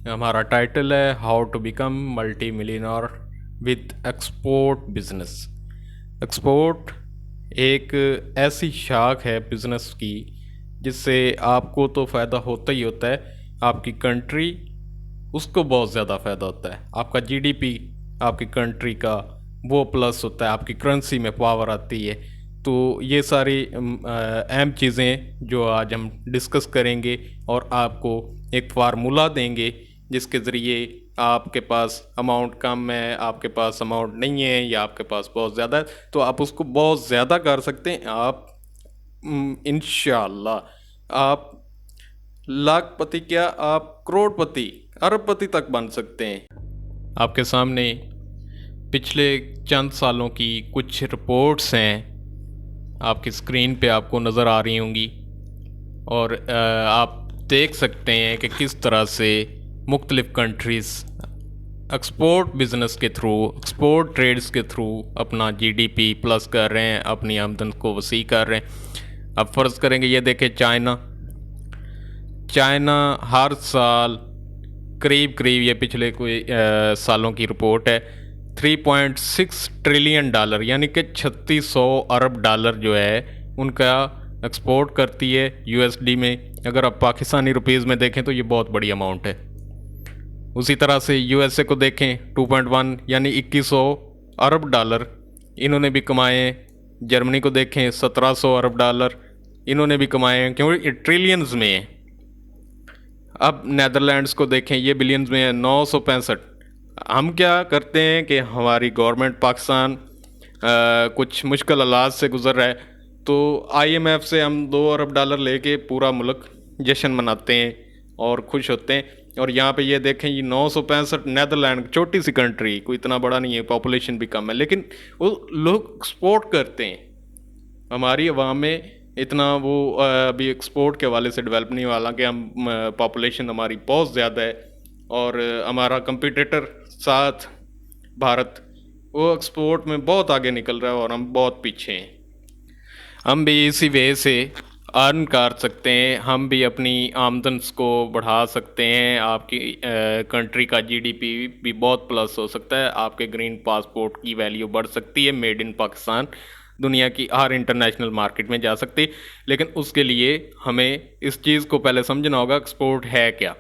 हमारा टाइटल है how to become multi millionaire with export business. Export एक ऐसी शाख है बिजनेस की जिससे आपको तो फ़ायदा होता ही होता है, आपकी कंट्री उसको बहुत ज़्यादा फ़ायदा होता है। आपका जीडीपी आपकी कंट्री का वो प्लस होता है, आपकी करेंसी में पावर आती है। तो ये सारी अहम चीज़ें जो आज हम डिस्कस करेंगे और आपको एक फार्मूला देंगे जिसके ज़रिए आपके पास अमाउंट कम है, आपके पास अमाउंट नहीं है या आपके पास बहुत ज़्यादा है तो आप उसको बहुत ज़्यादा कर सकते हैं। आप इंशाल्लाह आप लाखपति क्या, आप करोड़पति अरबपति तक बन सकते हैं। आपके सामने पिछले चंद सालों की कुछ रिपोर्ट्स हैं, आपकी स्क्रीन पे आपको नज़र आ रही होंगी और आप देख सकते हैं कि किस तरह से मुख्तलिफ़ कंट्रीज़ एक्सपोर्ट बिज़नेस के थ्रू, एक्सपोर्ट ट्रेड्स के थ्रू अपना जीडीपी प्लस कर रहे हैं, अपनी आमदन को वसी कर रहे हैं। अब फ़र्ज़ करेंगे ये देखें चाइना हर साल करीब ये पिछले कोई सालों की रिपोर्ट है 3.6 ट्रिलियन डॉलर यानी कि 3600 अरब डॉलर जो है उनका एक्सपोर्ट करती है यूएसडी में। अगर आप पाकिस्तानी रुपीज़ में देखें तो ये बहुत बड़ी अमाउंट है। उसी तरह से यूएसए को देखें 2.1 यानी 2100 अरब डॉलर इन्होंने भी कमाए हैं। जर्मनी को देखें 1700 अरब डॉलर इन्होंने भी कमाए हैं, क्योंकि ट्रिलियंस में है। अब नेदरलैंड्स को देखें, ये बिलियंस में है 965। हम क्या करते हैं कि हमारी गवर्नमेंट पाकिस्तान कुछ मुश्किल हालात से गुज़र रहा है तो आईएमएफ से हम 2 अरब डॉलर लेके पूरा मुल्क जश्न मनाते हैं और खुश होते हैं। और यहाँ पे ये देखें ये 965, नेदरलैंड छोटी सी कंट्री, कोई इतना बड़ा नहीं है, पॉपुलेशन भी कम है, लेकिन वो लोग एक्सपोर्ट करते हैं। हमारी अवाम में इतना वो अभी एक्सपोर्ट के हवाले से डेवलप नहीं हुआ, हालांकि हम पॉपुलेशन हमारी बहुत ज़्यादा है और हमारा कंपटीटर साथ भारत वो एक्सपोर्ट में बहुत आगे निकल रहा है और हम बहुत पीछे हैं। हम भी इसी वे से अर्न कर सकते हैं, हम भी अपनी आमदन को बढ़ा सकते हैं। आपकी कंट्री का जीडीपी भी बहुत प्लस हो सकता है, आपके ग्रीन पासपोर्ट की वैल्यू बढ़ सकती है, मेड इन पाकिस्तान दुनिया की हर इंटरनेशनल मार्केट में जा सकती। लेकिन उसके लिए हमें इस चीज़ को पहले समझना होगा एक्सपोर्ट है क्या।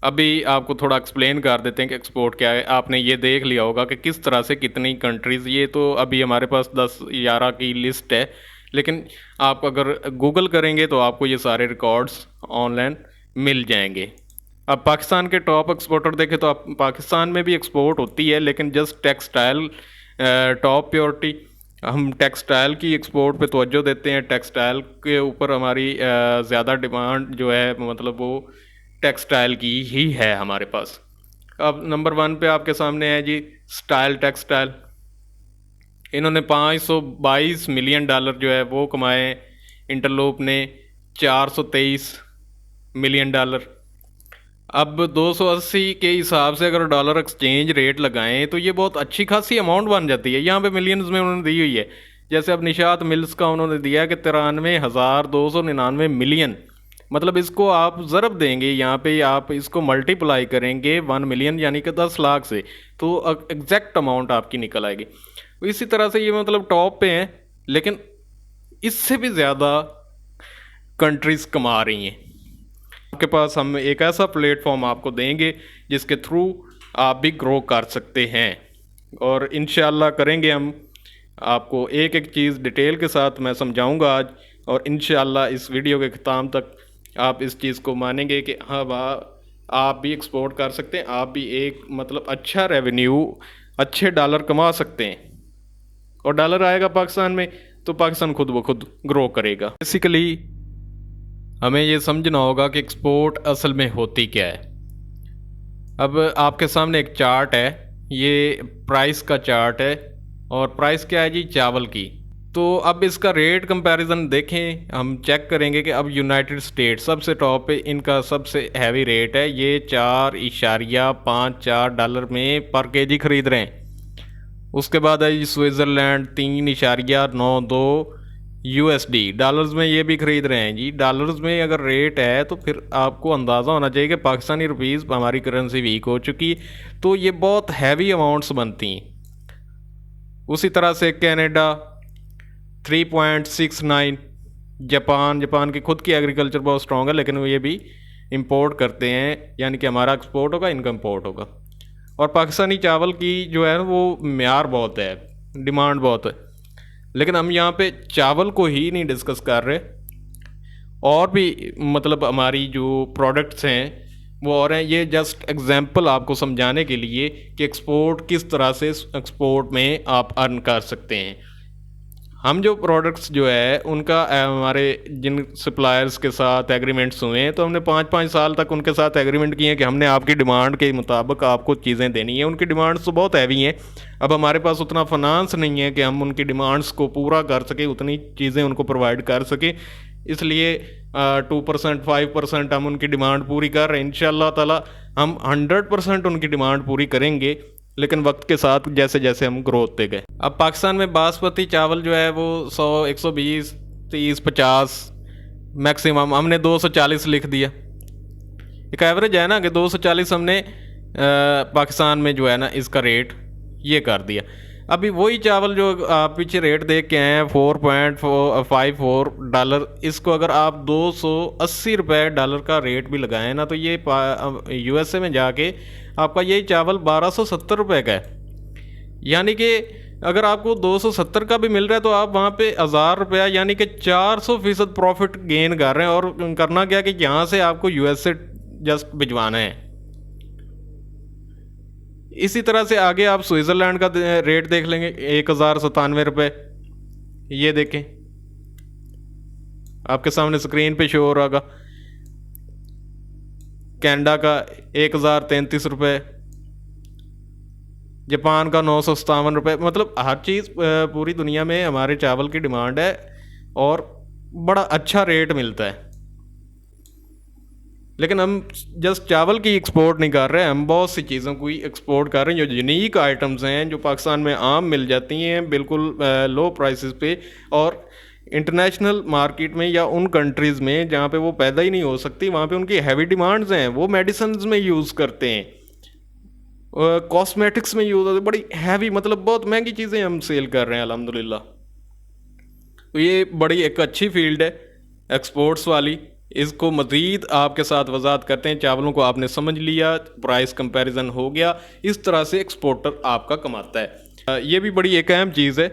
अभी आपको थोड़ा एक्सप्लेन कर देते हैं कि एक्सपोर्ट क्या है। आपने ये देख लिया होगा कि किस तरह से कितनी कंट्रीज़, ये तो अभी हमारे पास 10-11 की लिस्ट है, लेकिन आप अगर गूगल करेंगे तो आपको ये सारे रिकॉर्ड्स ऑनलाइन मिल जाएंगे। अब पाकिस्तान के टॉप एक्सपोर्टर देखें तो आप पाकिस्तान में भी एक्सपोर्ट होती है, लेकिन जस्ट टेक्सटाइल टॉप प्योरिटी, हम टेक्सटाइल की एक्सपोर्ट पे तवज्जो देते हैं। टेक्सटाइल के ऊपर हमारी ज़्यादा डिमांड जो है, मतलब वो टेक्सटाइल की ही है हमारे पास। अब नंबर 1 पे आपके सामने है जी स्टाइल टेक्सटाइल। इन्होंने 522 मिलियन डॉलर जो है वो कमाए। इंटरलोप ने 423 मिलियन डॉलर। अब 280 के हिसाब से अगर डॉलर एक्सचेंज रेट लगाएं तो ये बहुत अच्छी खासी अमाउंट बन जाती है। यहाँ पे मिलियंस में उन्होंने दी हुई है। जैसे अब निशात मिल्स का उन्होंने दिया कि 93,299 मिलियन, मतलब इसको आप ज़रब देंगे, यहाँ पे आप इसको मल्टीप्लाई करेंगे 1 मिलियन यानी कि 10 लाख से, तो एग्जैक्ट अमाउंट आपकी निकल आएगी। इसी तरह से ये मतलब टॉप पे हैं, लेकिन इससे भी ज़्यादा कंट्रीज़ कमा रही हैं। आपके पास हम एक ऐसा प्लेटफॉर्म आपको देंगे जिसके थ्रू आप भी ग्रो कर सकते हैं और इंशाल्लाह करेंगे। हम आपको एक एक चीज़ डिटेल के साथ मैं समझाऊंगा आज, और इंशाल्लाह इस वीडियो के ख़त्म तक आप इस चीज़ को मानेंगे कि हाँ आप भी एक्सपोर्ट कर सकते हैं, आप भी एक मतलब अच्छा रेवेन्यू, अच्छे डॉलर कमा सकते हैं। और डॉलर आएगा पाकिस्तान में तो पाकिस्तान खुद ब खुद ग्रो करेगा। बेसिकली हमें ये समझना होगा कि एक्सपोर्ट असल में होती क्या है। अब आपके सामने एक चार्ट है, ये प्राइस का चार्ट है, और प्राइस क्या है जी, चावल की। तो अब इसका रेट कंपैरिजन देखें, हम चेक करेंगे कि अब यूनाइटेड स्टेट्स सबसे टॉप पे, इनका सबसे हैवी रेट है, ये 4.54 डॉलर में पर केजी खरीद रहे हैं। उसके बाद है स्विट्ज़रलैंड 3.92, USD डॉलर्स में ये भी ख़रीद रहे हैं जी। डॉलर्स में अगर रेट है तो फिर आपको अंदाज़ा होना चाहिए कि पाकिस्तानी रुपीस हमारी करेंसी वीक हो चुकी, तो ये बहुत हैवी अमाउंट्स बनती हैं। उसी तरह से कनाडा 3.69, जापान की खुद की एग्रीकल्चर बहुत स्ट्रॉन्ग है, लेकिन वो ये भी इंपोर्ट करते हैं, यानी कि हमारा एक्सपोर्ट होगा, इनका इंपोर्ट होगा। और पाकिस्तानी चावल की जो है वो म्यार बहुत है, डिमांड बहुत है, लेकिन हम यहाँ पे चावल को ही नहीं डिस्कस कर रहे, और भी मतलब हमारी जो प्रोडक्ट्स हैं वो और हैं। ये जस्ट एग्जांपल आपको समझाने के लिए कि एक्सपोर्ट किस तरह से एक्सपोर्ट में आप अर्न कर सकते हैं। हम जो प्रोडक्ट्स जो है उनका हमारे जिन सप्लायर्स के साथ एग्रीमेंट्स हुए हैं, तो हमने 5-5 साल तक उनके साथ एग्रीमेंट किए हैं कि हमने आपकी डिमांड के मुताबिक आपको चीज़ें देनी है। उनकी डिमांड्स तो बहुत हैवी हैं, अब हमारे पास उतना फाइनेंस नहीं है कि हम उनकी डिमांड्स को पूरा कर सकें, उतनी चीज़ें उनको प्रोवाइड कर सकें, इसलिए 2% 5% हम उनकी डिमांड पूरी कर रहे हैं। इंशाअल्लाह ताला हम 100% उनकी डिमांड पूरी करेंगे, लेकिन वक्त के साथ जैसे जैसे हम ग्रो होते गए। अब पाकिस्तान में बासमती चावल जो है वो 100, 120, 30, 50 मैक्सिमम, हमने 240 लिख दिया। एक एवरेज है ना कि 240 हमने पाकिस्तान में जो है ना इसका रेट ये कर दिया। अभी वही चावल जो आप पीछे रेट देख के आए हैं 4.54 डॉलर, इसको अगर आप 280 रुपये डॉलर का रेट भी लगाएं ना, तो ये USA में जाके आपका यही चावल 1270 रुपये का है। यानी कि अगर आपको 270 का भी मिल रहा है तो आप वहाँ पे 1000 रुपया यानी कि 400% प्रॉफिट गेन कर रहे हैं। और करना क्या कि यहाँ से आपको US से जस्ट भिजवाना है। इसी तरह से आगे आप स्विट्ज़रलैंड का रेट देख लेंगे 1097 रुपये, ये देखें आपके सामने स्क्रीन पे शो हो रहा होगा। कनाडा का 1033 रुपये, जापान का 957 रुपये। मतलब हर चीज़ पूरी दुनिया में हमारे चावल की डिमांड है और बड़ा अच्छा रेट मिलता है, लेकिन हम जस्ट चावल की एक्सपोर्ट नहीं कर रहे हैं, हम बहुत सी चीज़ों को ही एक्सपोर्ट कर रहे हैं जो यूनिक आइटम्स हैं, जो पाकिस्तान में आम मिल जाती हैं बिल्कुल लो प्राइसेस पे, और इंटरनेशनल मार्केट में या उन कंट्रीज़ में जहाँ पे वो पैदा ही नहीं हो सकती, वहाँ पे उनकी हैवी डिमांड्स हैं। वो मेडिसिन्स में यूज़ करते हैं, कॉस्मेटिक्स में यूज़ होती है, बड़ी हैवी, मतलब बहुत महंगी चीज़ें हम सेल कर रहे हैं अल्हम्दुलिल्लाह। तो ये बड़ी एक अच्छी फील्ड है एक्सपोर्ट्स वाली। इसको मज़ीद आपके साथ वजाहत करते हैं। चावलों को आपने समझ लिया, प्राइस कंपैरिजन हो गया, इस तरह से एक्सपोर्टर आपका कमाता है। ये भी बड़ी एक अहम चीज़ है।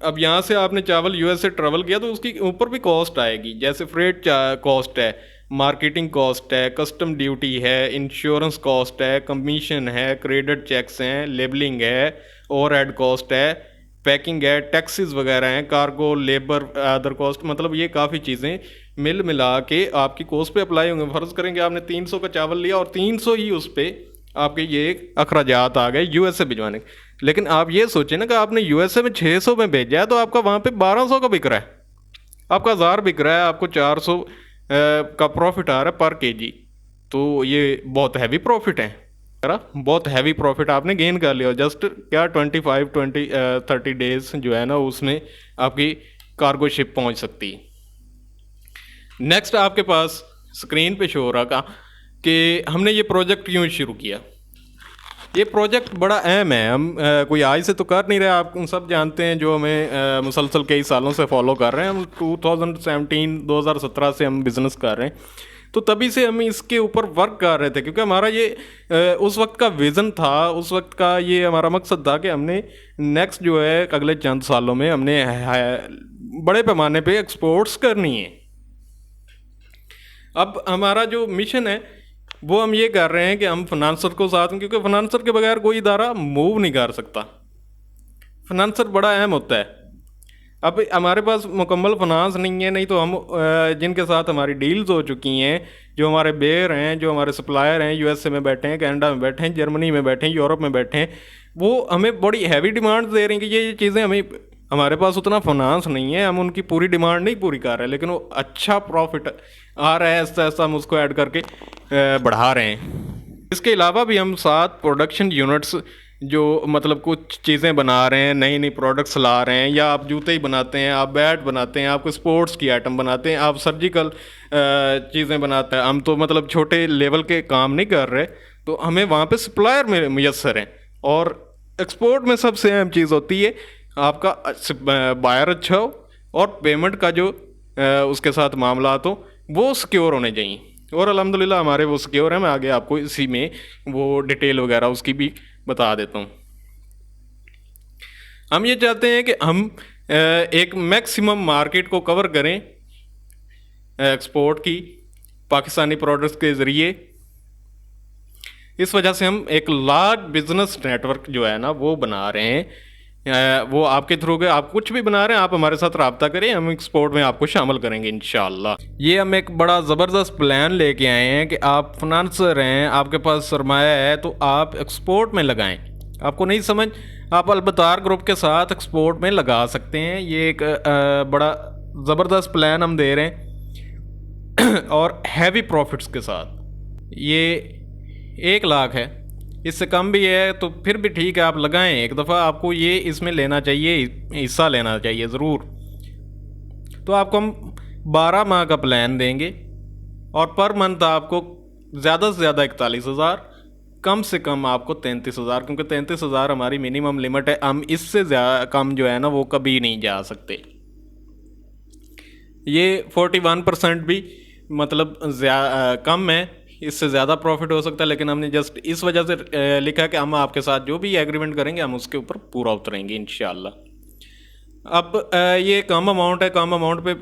अब यहाँ से आपने चावल US से ट्रेवल किया तो उसकी ऊपर भी कॉस्ट आएगी, जैसे फ्रेट कॉस्ट है, मार्केटिंग कॉस्ट है, कस्टम ड्यूटी है, इंश्योरेंस कॉस्ट है, कमीशन है, क्रेडिट चेक्स हैं, लेबलिंग है, ओवरहेड कॉस्ट है, पैकिंग है, टैक्सेस वगैरह हैं, कार्गो, लेबर, अदर कॉस्ट। मतलब ये काफ़ी चीज़ें मिल मिला के आपकी कॉस्ट पे अप्लाई होंगे। फ़र्ज़ करेंगे आपने 300 का चावल लिया और 300 ही उस पर आपके ये अखराजात आ गए US से भिजवाने के। लेकिन आप ये सोचें ना कि आपने USA में 600 में भेजा है, तो आपका वहाँ पे 1200 का बिक रहा है, आपका 1000 बिक रहा है, आपको 400 का प्रॉफिट आ रहा है पर केजी। तो ये बहुत हैवी प्रॉफिट है, बहुत हैवी प्रॉफिट आपने गेन कर लिया। जस्ट क्या 30 डेज जो है ना उसमें आपकी कार्गो शिप पहुंच सकती है। नेक्स्ट आपके पास स्क्रीन पे शो हो रहा था कि हमने ये प्रोजेक्ट क्यों शुरू किया। ये प्रोजेक्ट बड़ा अहम है, हम कोई आज से तो कर नहीं रहे, आप सब जानते हैं जो हमें मुसलसल कई सालों से फॉलो कर रहे हैं। हम 2017 से हम बिज़नेस कर रहे हैं, तो तभी से हम इसके ऊपर वर्क कर रहे थे, क्योंकि हमारा ये उस वक्त का विज़न था, उस वक्त का ये हमारा मकसद था कि हमने नेक्स्ट जो है अगले चंद सालों में हमने बड़े पैमाने पे एक्सपोर्ट्स करनी है। अब हमारा जो मिशन है वो हम ये कर रहे हैं कि हम फाइनेंसर को साथ में, क्योंकि फाइनेंसर के बगैर कोई इदारा मूव नहीं कर सकता, फाइनेंसर बड़ा अहम होता है। अब हमारे पास मुकम्मल फाइनेंस नहीं है, नहीं तो हम जिनके साथ हमारी डील्स हो चुकी हैं, जो हमारे बेयर हैं, जो हमारे सप्लायर हैं, USA में बैठे हैं, कनाडा में बैठे हैं, जर्मनी में बैठे हैं, यूरोप में बैठे हैं, वो हमें बड़ी हैवी डिमांड दे रहे हैं कि ये चीज़ें हमें, हमारे पास उतना फाइनेंस नहीं है, हम उनकी पूरी डिमांड नहीं पूरी कर रहे, लेकिन वो अच्छा प्रॉफिट आ रहा है, ऐसा ऐसा हम उसको ऐड करके बढ़ा रहे हैं। इसके अलावा भी हम 7 प्रोडक्शन यूनिट्स जो मतलब कुछ चीज़ें बना रहे हैं, नई नई प्रोडक्ट्स ला रहे हैं, या आप जूते ही बनाते हैं, आप बैट बनाते हैं, आप कोई स्पोर्ट्स की आइटम बनाते हैं, आप सर्जिकल चीज़ें बनाते हैं, हम तो मतलब छोटे लेवल के काम नहीं कर रहे, तो हमें वहाँ पे सप्लायर में मुयसर हैं। और एक्सपोर्ट में सबसे अहम चीज़ होती है आपका बायर अच्छा हो और पेमेंट का जो उसके साथ मामला हो वो सिक्योर होने चाहिए। और अल्हम्दुलिल्लाह हमारे वो सिक्योर है। मैं आगे आपको इसी में वो डिटेल वगैरह उसकी भी बता देता हूँ। हम ये चाहते हैं कि हम एक मैक्सिमम मार्केट को कवर करें एक्सपोर्ट की पाकिस्तानी प्रोडक्ट्स के ज़रिए। इस वजह से हम एक लार्ज बिजनेस नेटवर्क जो है ना वो बना रहे हैं। वो आपके थ्रू के आप कुछ भी बना रहे हैं, आप हमारे साथ रब्ता करें, हम एक्सपोर्ट में आपको शामिल करेंगे इंशाल्लाह। ये हम एक बड़ा ज़बरदस्त प्लान लेके आए हैं कि आप फाइनेंसर हैं, आपके पास सरमाया है, तो आप एक्सपोर्ट में लगाएं। आपको नहीं समझ, आप अलबतार ग्रुप के साथ एक्सपोर्ट में लगा सकते हैं। ये एक बड़ा ज़बरदस्त प्लान हम दे रहे हैं और हैवी प्रॉफिट्स के साथ। ये 1 लाख है, इससे कम भी है तो फिर भी ठीक है, आप लगाएं एक दफ़ा। आपको ये इसमें लेना चाहिए, हिस्सा लेना चाहिए ज़रूर। तो आपको हम 12 माह का प्लान देंगे और पर मंथ आपको ज़्यादा से ज़्यादा 41,000, कम से कम आपको 33,000, क्योंकि 33,000 हमारी मिनिमम लिमिट है। हम इससे ज़्यादा कम जो है ना वो कभी नहीं जा सकते। ये 41% भी मतलब कम है, इससे ज़्यादा प्रॉफिट हो सकता है, लेकिन हमने जस्ट इस वजह से लिखा कि हम आपके साथ जो भी एग्रीमेंट करेंगे हम उसके ऊपर पूरा उतरेंगे इंशाल्लाह। अब ये कम अमाउंट है, कम अमाउंट पे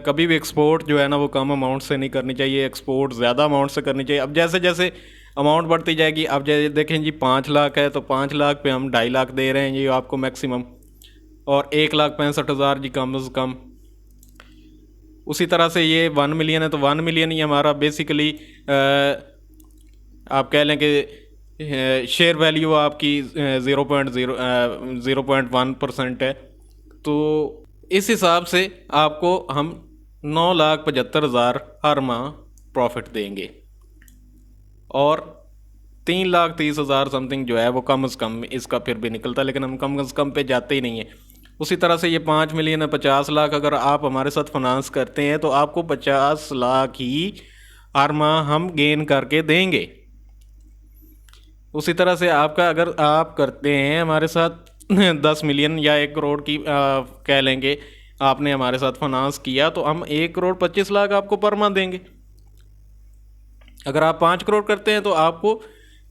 कभी भी एक्सपोर्ट जो है ना वो कम अमाउंट से नहीं करनी चाहिए, एक्सपोर्ट ज़्यादा अमाउंट से करनी चाहिए। अब जैसे जैसे अमाउंट बढ़ती जाएगी, अब जैसे देखें जी 5 लाख है तो 5 लाख पे हम 2.5 लाख दे रहे हैं ये आपको मैक्सिमम, और 1,65,000 जी कम से कम। उसी तरह से ये 1 मिलियन है तो 1 मिलियन ही हमारा बेसिकली आप कह लें कि शेयर वैल्यू आपकी 0.1% है। तो इस हिसाब से आपको हम 9,75,000 हर माह प्रॉफिट देंगे और 3,30,000 समथिंग जो है वो कम से कम इसका फिर भी निकलता है, लेकिन हम कम से कम पे जाते ही नहीं है। उसी तरह से ये 5 मिलियन है, 50 लाख अगर आप हमारे साथ फाइनेंस करते हैं तो आपको 50 लाख ही हर माह हम गेन करके देंगे। उसी तरह से आपका अगर आप करते हैं हमारे साथ 10 मिलियन या 1 करोड़ की कह लेंगे आपने हमारे साथ फाइनेंस किया, तो हम 1,25,00,000 आपको पर माह देंगे। अगर आप 5 करोड़ करते हैं तो आपको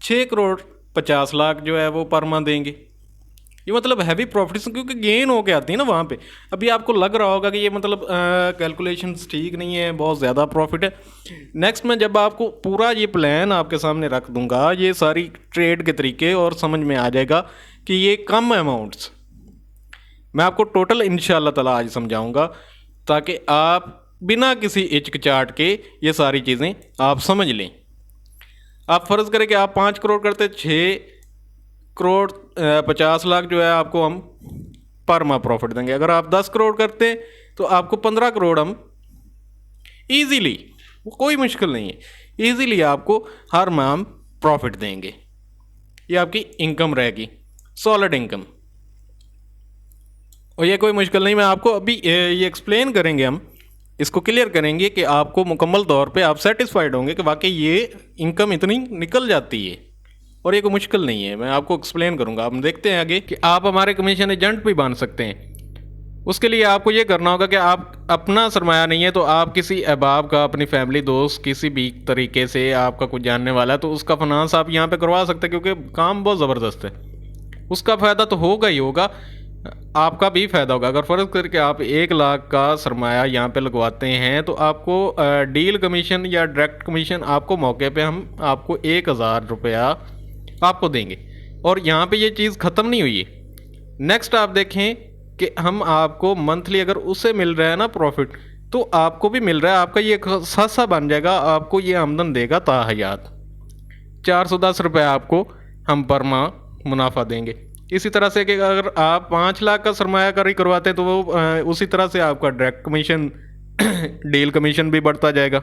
6,50,00,000 जो है वो पर माह देंगे। ये मतलब हैवी प्रॉफिट्स क्योंकि गेन होके आती है ना वहाँ पे। अभी आपको लग रहा होगा कि ये मतलब कैलकुलेशंस ठीक नहीं है, बहुत ज़्यादा प्रॉफिट है। नेक्स्ट में जब आपको पूरा ये प्लान आपके सामने रख दूंगा, ये सारी ट्रेड के तरीके, और समझ में आ जाएगा कि ये कम अमाउंट्स मैं आपको टोटल इंशाल्लाह ताला आज समझाऊंगा, ताकि आप बिना किसी हिचकिचाहट के ये सारी चीज़ें आप समझ लें। आप फ़र्ज़ करें कि आप 5 करोड़ करते, 6,50,00,000 जो है आपको हम पर माह प्रॉफिट देंगे। अगर आप 10 करोड़ करते हैं तो आपको 15 करोड़ हम ईजीली, कोई मुश्किल नहीं है, ईजीली आपको हर माह हम प्रॉफिट देंगे। ये आपकी इनकम रहेगी, सॉलिड इनकम, और ये कोई मुश्किल नहीं। मैं आपको अभी ये एक्सप्लेन करेंगे, हम इसको क्लियर करेंगे कि आपको मुकम्मल तौर पे आप सेटिस्फाइड होंगे कि वाकई ये इनकम इतनी निकल जाती है और ये कोई मुश्किल नहीं है। मैं आपको एक्सप्लेन करूंगा। हम देखते हैं आगे कि आप हमारे कमीशन एजेंट भी बन सकते हैं। उसके लिए आपको ये करना होगा कि आप अपना सरमाया नहीं है तो आप किसी अहबाब का, अपनी फैमिली, दोस्त, किसी भी तरीके से आपका कुछ जानने वाला है तो उसका फाइनेंस आप यहाँ पे करवा सकते हैं, क्योंकि काम बहुत ज़बरदस्त है। उसका फ़ायदा तो होगा ही होगा, आपका भी फ़ायदा होगा। अगर फ़र्ज़ करके आप 1 लाख का सरमाया यहाँ पे लगवाते हैं तो आपको डील कमीशन या डायरेक्ट कमीशन आपको मौके पे हम आपको 1,000 रुपया आपको देंगे। और यहाँ पे ये चीज़ ख़त्म नहीं हुई है। नेक्स्ट आप देखें कि हम आपको मंथली अगर उससे मिल रहा है ना प्रॉफिट, तो आपको भी मिल रहा है, आपका ये सस्ता बन जाएगा। आपको ये आमदन देगा ताहयात 410 रुपये आपको हम पर माह मुनाफा देंगे। इसी तरह से कि अगर आप 5 लाख का सरमायाकारी करवाते हैं तो वो उसी तरह से आपका डायरेक्ट कमीशन डील कमीशन भी बढ़ता जाएगा।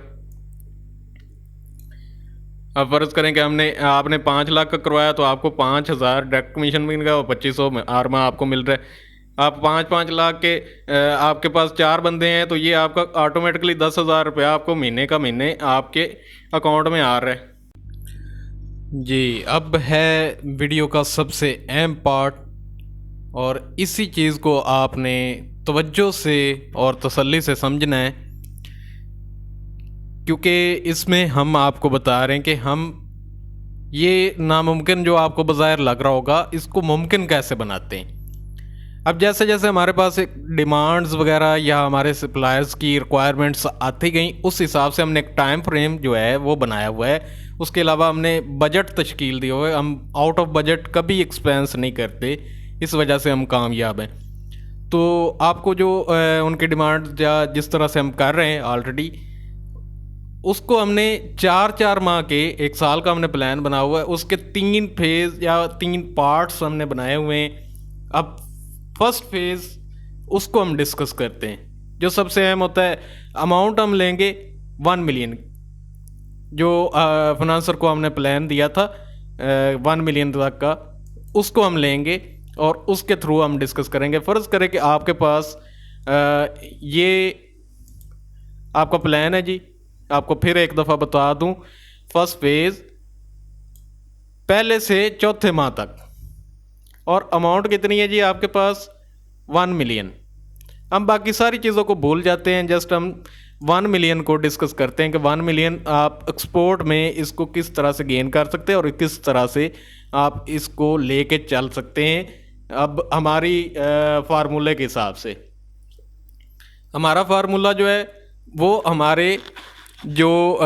अब फ़र्ज़ करें कि आपने 5 लाख का करवाया तो आपको 5,000 डायरेक्ट कमीशन मिल गया और 2500 में आरमा आपको मिल रहा है। आप 5-5 लाख के आपके पास 4 बंदे हैं तो ये आपका ऑटोमेटिकली 10,000 रुपया आपको महीने का महीने आपके अकाउंट में आ रहा है। जी, अब है वीडियो का सबसे अहम पार्ट, और इसी चीज़ को आपने तवज्जो से और तसल्ली से समझना है, क्योंकि इसमें हम आपको बता रहे हैं कि हम ये नामुमकिन जो आपको बज़ाहिर लग रहा होगा इसको मुमकिन कैसे बनाते हैं। अब जैसे जैसे हमारे पास एक डिमांड्स वगैरह या हमारे सप्लायर्स की रिक्वायरमेंट्स आती गई, उस हिसाब से हमने एक टाइम फ्रेम जो है वो बनाया हुआ है। उसके अलावा हमने बजट तश्कील दिया हुआ है। हम आउट ऑफ बजट कभी एक्सपेंस नहीं करते, इस वजह से हम कामयाब हैं। तो आपको जो उनकी डिमांड या जिस तरह से हम कर रहे हैं ऑलरेडी, उसको हमने 4-4 माह के 1 साल का हमने प्लान बना हुआ है। उसके 3 फेज़ या 3 पार्ट्स हमने बनाए हुए हैं। अब फर्स्ट फेज़ उसको हम डिस्कस करते हैं। जो सबसे अहम होता है, अमाउंट हम लेंगे 1 मिलियन, जो फाइनेंसर को हमने प्लान दिया था 1 मिलियन तक का, उसको हम लेंगे और उसके थ्रू हम डिस्कस करेंगे। फ़र्ज़ करें कि आपके पास ये आपका प्लान है जी। आपको फिर एक दफ़ा बता दूं, फर्स्ट फेज़ पहले से चौथे माह तक, और अमाउंट कितनी है जी आपके पास 1 मिलियन। हम बाकी सारी चीज़ों को भूल जाते हैं, जस्ट हम 1 मिलियन को डिस्कस करते हैं कि 1 मिलियन आप एक्सपोर्ट में इसको किस तरह से गेन कर सकते हैं और किस तरह से आप इसको लेके चल सकते हैं। अब हमारी फार्मूले के हिसाब से, हमारा फार्मूला जो है वो हमारे जो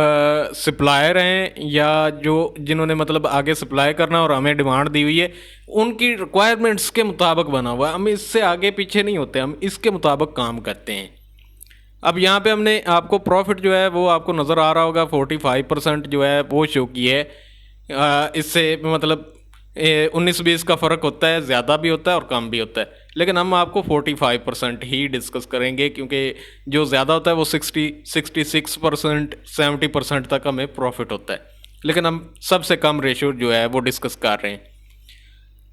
सप्लायर हैं या जो जिन्होंने मतलब आगे सप्लाई करना और हमें डिमांड दी हुई है, उनकी रिक्वायरमेंट्स के मुताबिक बना हुआ है। हम इससे आगे पीछे नहीं होते, हम इसके मुताबिक काम करते हैं। अब यहाँ पे हमने आपको प्रॉफिट जो है वो आपको नज़र आ रहा होगा 45% जो है वो शो की है। इससे मतलब 19-20 का फ़र्क होता है, ज़्यादा भी होता है और कम भी होता है, लेकिन हम आपको 45% ही डिस्कस करेंगे, क्योंकि जो ज़्यादा होता है वो 66%, 70% तक हमें प्रॉफिट होता है, लेकिन हम सबसे कम रेशो जो है वो डिस्कस कर रहे हैं।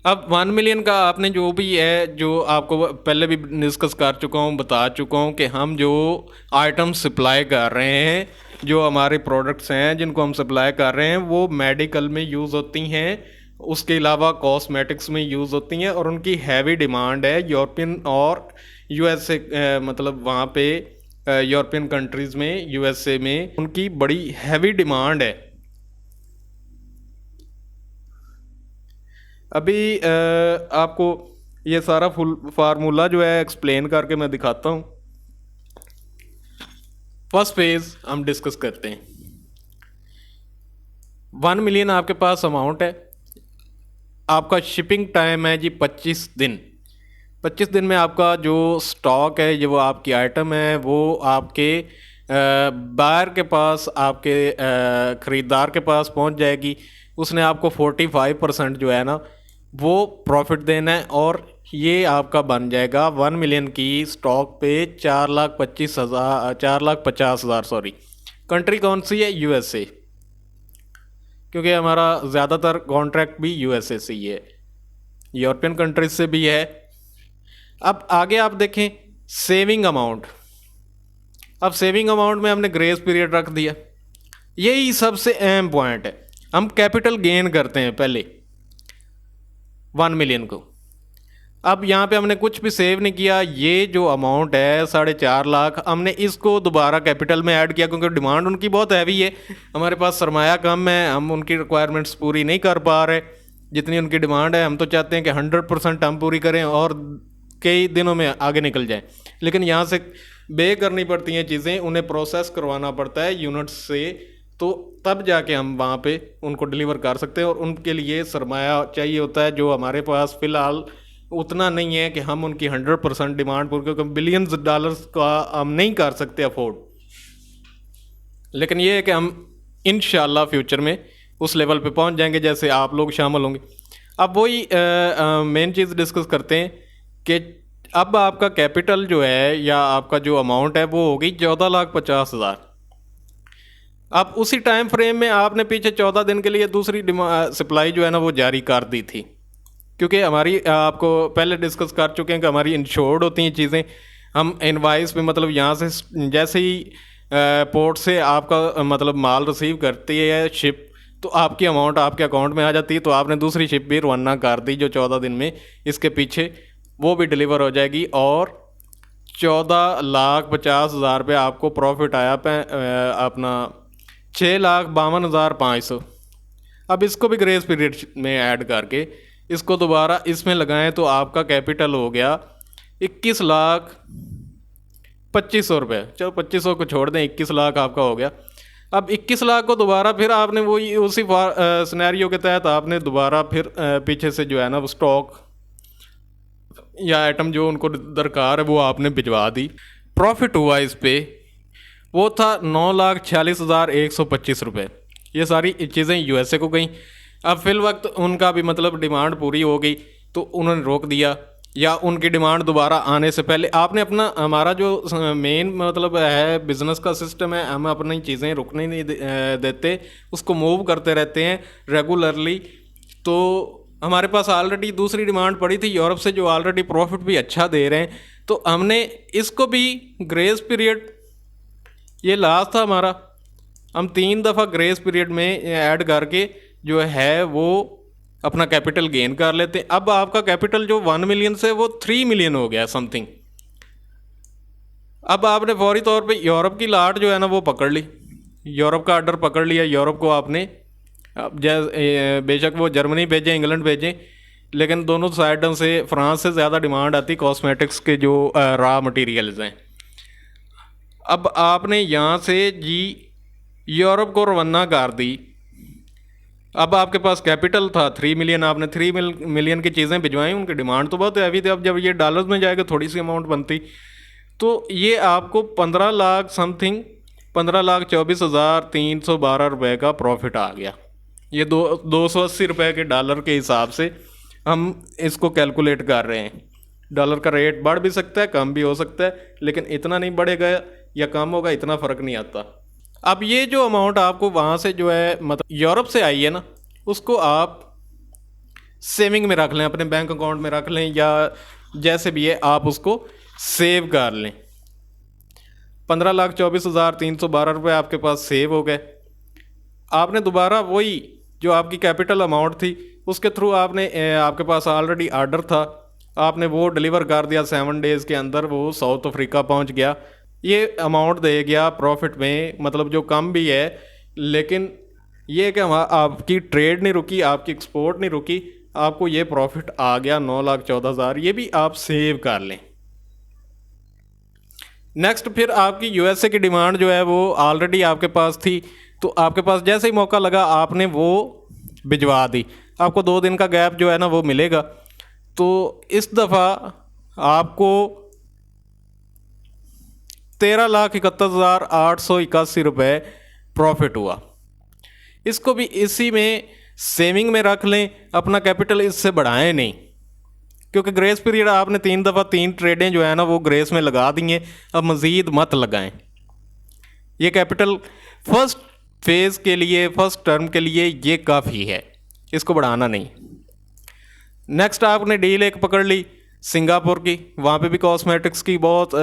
अब 1 मिलियन का आपने जो भी है, जो आपको पहले भी डिस्कस कर चुका हूँ, बता चुका हूँ कि हम जो आइटम सप्लाई कर रहे हैं, जो हमारे प्रोडक्ट्स हैं जिनको हम सप्लाई कर रहे हैं, वो मेडिकल में यूज़ होती हैं, उसके अलावा कॉस्मेटिक्स में यूज़ होती हैं, और उनकी हैवी डिमांड है यूरोपियन और यूएसए, मतलब वहाँ पे यूरोपियन कंट्रीज़ में, यूएसए में उनकी बड़ी हैवी डिमांड है। अभी आपको ये सारा फुल फार्मूला जो है एक्सप्लेन करके मैं दिखाता हूँ। फर्स्ट फेज़ हम डिस्कस करते हैं। 1 मिलियन आपके पास अमाउंट है, आपका शिपिंग टाइम है जी 25 दिन। 25 दिन में आपका जो स्टॉक है, जो आपकी आइटम है, वो आपके बायर के पास, आपके ख़रीदार के पास पहुंच जाएगी। उसने आपको 45% जो है ना वो प्रॉफिट देना है, और ये आपका बन जाएगा 1 मिलियन की स्टॉक पे 4,50,000 सॉरी। कंट्री कौन सी है? यूएसए, क्योंकि हमारा ज़्यादातर कॉन्ट्रैक्ट भी यूएसए से ही है, यूरोपियन कंट्रीज से भी है। अब आगे आप देखें सेविंग अमाउंट। अब सेविंग अमाउंट में हमने ग्रेस पीरियड रख दिया। यही सबसे अहम पॉइंट है। हम कैपिटल गेन करते हैं पहले 1 मिलियन को। अब यहाँ पे हमने कुछ भी सेव नहीं किया। ये जो अमाउंट है 4.5 लाख, हमने इसको दोबारा कैपिटल में ऐड किया, क्योंकि डिमांड उनकी बहुत हैवी है, हमारे पास सरमाया कम है, हम उनकी रिक्वायरमेंट्स पूरी नहीं कर पा रहे जितनी उनकी डिमांड है। हम तो चाहते हैं कि 100% हम पूरी करें और कई दिनों में आगे निकल जाएं, लेकिन यहाँ से बे करनी पड़ती हैं चीज़ें, उन्हें प्रोसेस करवाना पड़ता है यूनिट्स से, तो तब जाके हम वहाँ पे उनको डिलीवर कर सकते हैं। और उनके लिए सरमाया चाहिए होता है, जो हमारे पास फ़िलहाल उतना नहीं है कि हम उनकी 100% डिमांड पूरी, क्योंकि बिलियंस डॉलर्स का हम नहीं कर सकते अफोर्ड। लेकिन ये है कि हम इंशाल्लाह फ्यूचर में उस लेवल पे पहुंच जाएंगे जैसे आप लोग शामिल होंगे। अब वही मेन चीज़ डिस्कस करते हैं कि अब आपका कैपिटल जो है या आपका जो अमाउंट है वो होगी 14,50,000। अब उसी टाइम फ्रेम में आपने पीछे 14 दिन के लिए दूसरी सप्लाई जो है ना वो जारी कर दी थी, क्योंकि हमारी आपको पहले डिस्कस कर चुके हैं कि हमारी इंश्योर्ड होती हैं चीज़ें। हम इनवाइस पे मतलब यहाँ से जैसे ही पोर्ट से आपका मतलब माल रिसीव करती है शिप, तो आपकी अमाउंट आपके अकाउंट में आ जाती है, तो आपने दूसरी शिप भी रवाना कर दी जो 14 दिन में इसके पीछे वो भी डिलीवर हो जाएगी, और 14,50,000 रुपये आपको प्रॉफिट आया अपना 6,52,500। अब इसको भी ग्रेस पीरियड में ऐड करके इसको दोबारा इसमें लगाएं तो आपका कैपिटल हो गया 21,25,000 रुपये। चलो 2500 को छोड़ दें, 21 लाख आपका हो गया। अब 21 लाख को दोबारा फिर आपने वही उसी सिनेरियो के तहत आपने दोबारा फिर पीछे से जो है ना वो स्टॉक या आइटम जो उनको दरकार है वो आपने भिजवा दी। प्रॉफिट हुआ इस पे वो था 9,46,125 रुपये। ये सारी चीज़ें यूएसए को गई। अब फिल वक्त उनका भी मतलब डिमांड पूरी हो गई तो उन्होंने रोक दिया, या उनकी डिमांड दोबारा आने से पहले आपने अपना हमारा जो मेन मतलब है बिज़नेस का सिस्टम है, हम अपनी चीज़ें रुकने नहीं देते, उसको मूव करते रहते हैं रेगुलरली। तो हमारे पास ऑलरेडी दूसरी डिमांड पड़ी थी यूरोप से जो ऑलरेडी प्रॉफिट भी अच्छा दे रहे हैं, तो हमने इसको भी ग्रेस पीरियड, ये लास्ट था हमारा, हम 3 दफ़ा ग्रेस पीरियड में ऐड करके जो है वो अपना कैपिटल गेन कर लेते हैं। अब आपका कैपिटल जो 1 मिलियन से वो 3 मिलियन हो गया समथिंग। अब आपने फौरी तौर पे यूरोप की लाट जो है ना वो पकड़ ली, यूरोप का ऑर्डर पकड़ लिया। यूरोप को आपने अब बेशक वो जर्मनी भेजें, इंग्लैंड भेजें, लेकिन दोनों साइडों से फ्रांस से ज़्यादा डिमांड आती कॉस्मेटिक्स के जो रॉ मटेरियल्स हैं। अब आपने यहाँ से जी यूरोप को रवाना कर दी। अब आपके पास कैपिटल था 3 मिलियन, आपने 3 मिलियन की चीज़ें भिजवाई, उनकी डिमांड तो बहुत हैवी थी। अब जब ये डॉलर्स में जाएगा थोड़ी सी अमाउंट बनती, तो ये आपको 15 लाख समथिंग 15,24,312 रुपये का प्रॉफिट आ गया। ये 280 रुपये के डॉलर के हिसाब से हम इसको कैलकुलेट कर रहे हैं। डॉलर का रेट बढ़ भी सकता है, कम भी हो सकता है, लेकिन इतना नहीं बढ़ेगा या कम होगा, इतना फ़र्क नहीं आता। अब ये जो अमाउंट आपको वहाँ से जो है मतलब यूरोप से आई है ना, उसको आप सेविंग में रख लें, अपने बैंक अकाउंट में रख लें, या जैसे भी है आप उसको सेव कर लें। 15,24,312 रुपये आपके पास सेव हो गए। आपने दोबारा वही जो आपकी कैपिटल अमाउंट थी उसके थ्रू आपने आपके पास ऑलरेडी ऑर्डर था, आपने वो डिलीवर कर दिया 7 डेज़ के अंदर, वो साउथ अफ्रीका पहुंच गया। ये अमाउंट दे गया प्रॉफिट में, मतलब जो कम भी है, लेकिन ये कि आपकी ट्रेड नहीं रुकी, आपकी एक्सपोर्ट नहीं रुकी, आपको ये प्रॉफिट आ गया 9,14,000। ये भी आप सेव कर लें। नेक्स्ट फिर आपकी यूएसए की डिमांड जो है वो ऑलरेडी आपके पास थी, तो आपके पास जैसे ही मौका लगा आपने वो भिजवा दी। आपको 2 दिन का गैप जो है ना वो मिलेगा। तो इस दफ़ा आपको 13,71,881 रुपये प्रॉफिट हुआ। इसको भी इसी में सेविंग में रख लें, अपना कैपिटल इससे बढ़ाएं नहीं, क्योंकि ग्रेस पीरियड आपने 3 दफ़ा 3 ट्रेडें जो है ना वो ग्रेस में लगा दी हैं, अब मज़ीद मत लगाएं। ये कैपिटल फर्स्ट फेज़ के लिए, फर्स्ट टर्म के लिए ये काफ़ी है, इसको बढ़ाना नहीं। नेक्स्ट आपने डील एक पकड़ ली सिंगापुर की, वहाँ पे भी कॉस्मेटिक्स की बहुत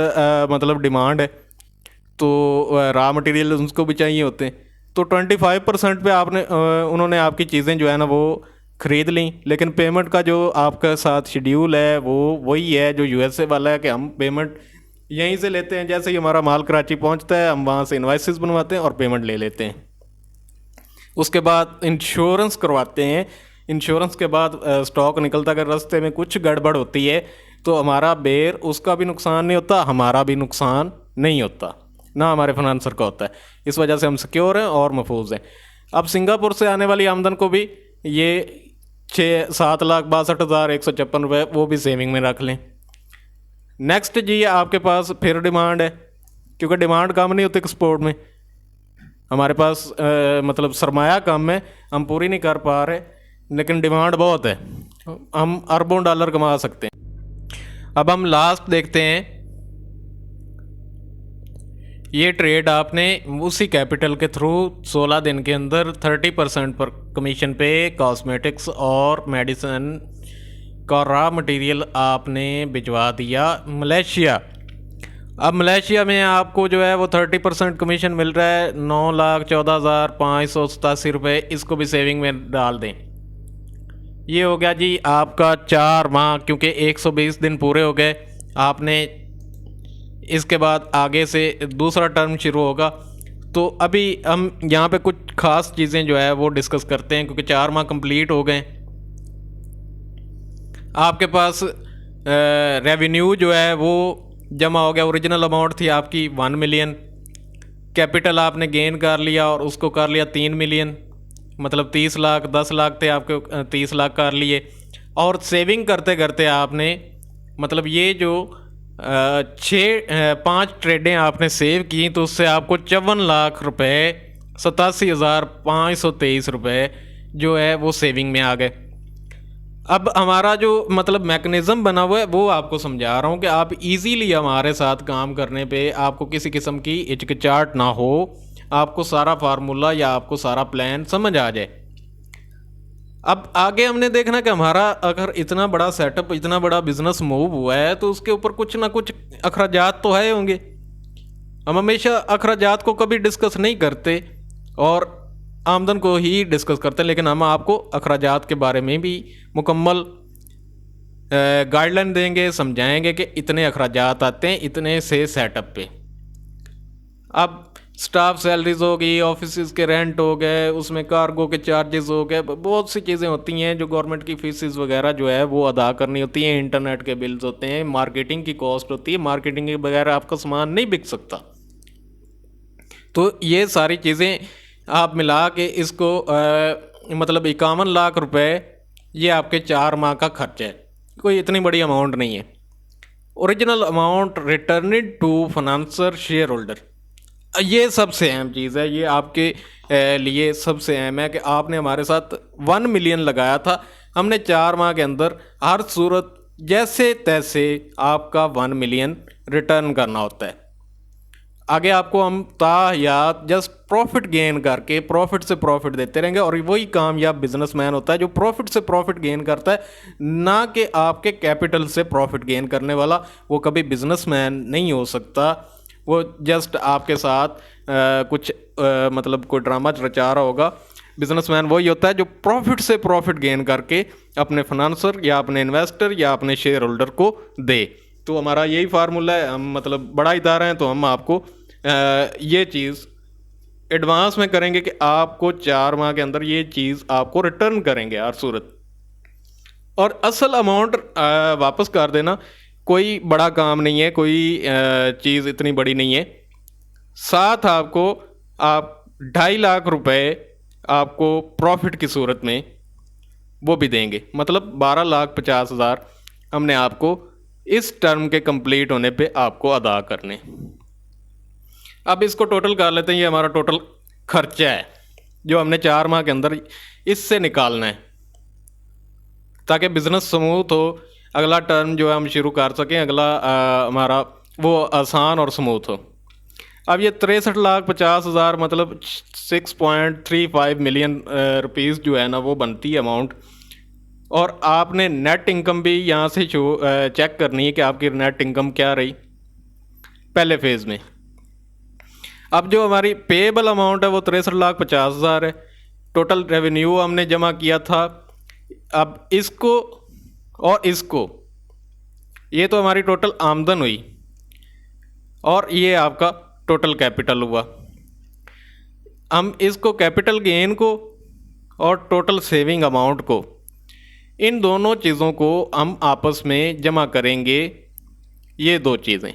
मतलब डिमांड है, तो रॉ मटेरियल उसको भी चाहिए होते हैं। तो 25% पे आपने उन्होंने आपकी चीज़ें जो है ना वो ख़रीद ली, लेकिन पेमेंट का जो आपका साथ शेड्यूल है वो वही है जो यूएसए वाला है कि हम पेमेंट यहीं से लेते हैं। जैसे ही हमारा माल कराची पहुंचता है हम वहाँ से इन्वाइसेस बनवाते हैं और पेमेंट ले लेते हैं। उसके बाद इंश्योरेंस करवाते हैं, इंश्योरेंस के बाद स्टॉक निकलता, अगर रास्ते में कुछ गड़बड़ होती है तो हमारा बेर उसका भी नुकसान नहीं होता, हमारा भी नुकसान नहीं होता, ना हमारे फाइनेंसर का होता है। इस वजह से हम सिक्योर हैं और महफूज हैं। अब सिंगापुर से आने वाली आमदन को भी ये 7,62,156 रुपये वो भी सेविंग में रख लें। नेक्स्ट जी आपके पास फिर डिमांड है, क्योंकि डिमांड कम नहीं होती एक्सपोर्ट में, हमारे पास मतलब सरमाया कम है, हम पूरी नहीं कर पा रहे, लेकिन डिमांड बहुत है, हम अरबों डॉलर कमा सकते हैं। अब हम लास्ट देखते हैं, ये ट्रेड आपने उसी कैपिटल के थ्रू 16 दिन के अंदर 30% पर कमीशन पे कॉस्मेटिक्स और मेडिसिन का रॉ मटेरियल आपने भिजवा दिया मलेशिया। अब मलेशिया में आपको जो है वो 30% कमीशन मिल रहा है, 9,14,587 रुपये। इसको भी सेविंग में डाल दें। ये हो गया जी आपका 4 माह, क्योंकि 120 दिन पूरे हो गए। आपने इसके बाद आगे से दूसरा टर्म शुरू होगा। तो अभी हम यहाँ पे कुछ ख़ास चीज़ें जो है वो डिस्कस करते हैं, क्योंकि 4 माह कंप्लीट हो गए। आपके पास रेवेन्यू जो है वो जमा हो गया। ओरिजिनल अमाउंट थी आपकी 1 मिलियन, कैपिटल आपने गेन कर लिया और उसको कर लिया 3 मिलियन, मतलब 30 लाख। 10 लाख थे आपके, 30 लाख कर लिए। और सेविंग करते करते आपने, मतलब ये जो 5 ट्रेडें आपने सेव की, तो उससे आपको 54 लाख रुपए 87,523 रुपये जो है वो सेविंग में आ गए। अब हमारा जो मतलब मैकेनिज़्म बना हुआ है वो आपको समझा रहा हूँ कि आप इजीली हमारे साथ काम करने पे आपको किसी किस्म की हिचकिचाहट ना हो, आपको सारा फार्मूला या आपको सारा प्लान समझ आ जाए। अब आगे हमने देखना कि हमारा अगर इतना बड़ा सेटअप, इतना बड़ा बिजनेस मूव हुआ है, तो उसके ऊपर कुछ ना कुछ अखराजात तो है होंगे। हम हमेशा अखराजात को कभी डिस्कस नहीं करते और आमदन को ही डिस्कस करते हैं, लेकिन हम आपको अखराजात के बारे में भी मुकम्मल गाइडलाइन देंगे, समझाएंगे कि इतने अखराजात आते हैं इतने से सेटअप पे। अब स्टाफ सैलरीज हो गई, ऑफिस के रेंट हो गए, उसमें कार्गो के चार्जेस हो गए, बहुत सी चीज़ें होती हैं जो गवर्नमेंट की फीसिस वगैरह जो है वो अदा करनी होती हैं। इंटरनेट के बिल्स होते हैं, मार्केटिंग की कॉस्ट होती है, मार्केटिंग के बगैर आपका सामान नहीं बिक सकता। तो ये सारी चीज़ें आप मिला के इसको मतलब 51 लाख रुपए ये आपके 4 माह का खर्चा है। कोई इतनी बड़ी अमाउंट नहीं है। Original amount returning to financier share holder, ये सबसे अहम चीज़ है। ये आपके लिए सबसे अहम है कि आपने हमारे साथ 1 मिलियन लगाया था, हमने 4 माह के अंदर हर सूरत जैसे तैसे आपका 1 मिलियन रिटर्न करना होता है। आगे आपको हम तायात जस्ट प्रॉफिट गेन करके प्रॉफिट से प्रॉफिट देते रहेंगे, और वही कामयाब बिजनेसमैन होता है जो प्रॉफिट से प्रॉफिट गेन करता है, ना कि आपके कैपिटल से प्रॉफिट गेन करने वाला। वो कभी बिजनेसमैन नहीं हो सकता। वो जस्ट आपके साथ कुछ मतलब कोई ड्रामा रचा रहा होगा। बिजनेसमैन वही होता है जो प्रॉफिट से प्रॉफिट गेन करके अपने फाइनेंसर या अपने इन्वेस्टर या अपने शेयर होल्डर को दे। तो हमारा यही फार्मूला है। हम मतलब बड़ा इदारा है, तो हम आपको ये चीज़ एडवांस में करेंगे कि आपको 4 माह के अंदर ये चीज़ आपको रिटर्न करेंगे हर सूरत। और असल अमाउंट वापस कर देना कोई बड़ा काम नहीं है, कोई चीज़ इतनी बड़ी नहीं है। साथ आपको 2.5 लाख रुपए आपको प्रॉफिट की सूरत में वो भी देंगे, मतलब 12,50,000 हमने आपको इस टर्म के कंप्लीट होने पे आपको अदा करने। अब इसको टोटल कर लेते हैं। ये हमारा टोटल खर्चा है जो हमने 4 माह के अंदर इससे निकालना है, ताकि बिज़नेस स्मूथ हो, अगला टर्म जो है हम शुरू कर सकें, अगला हमारा वो आसान और स्मूथ हो। अब ये 63,50,000 मतलब 6.35 मिलियन रुपीज़ जो है ना वो बनती है अमाउंट। और आपने नेट इनकम भी यहाँ से चेक करनी है कि आपकी नेट इनकम क्या रही पहले फेज़ में। अब जो हमारी पेएबल अमाउंट है वो 63,50,000 है। टोटल रेवेन्यू हमने जमा किया था। अब इसको और इसको, ये तो हमारी टोटल आमदन हुई और ये आपका टोटल कैपिटल हुआ। हम इसको कैपिटल गेन को और टोटल सेविंग अमाउंट को, इन दोनों चीज़ों को हम आपस में जमा करेंगे, ये 2 चीज़ें।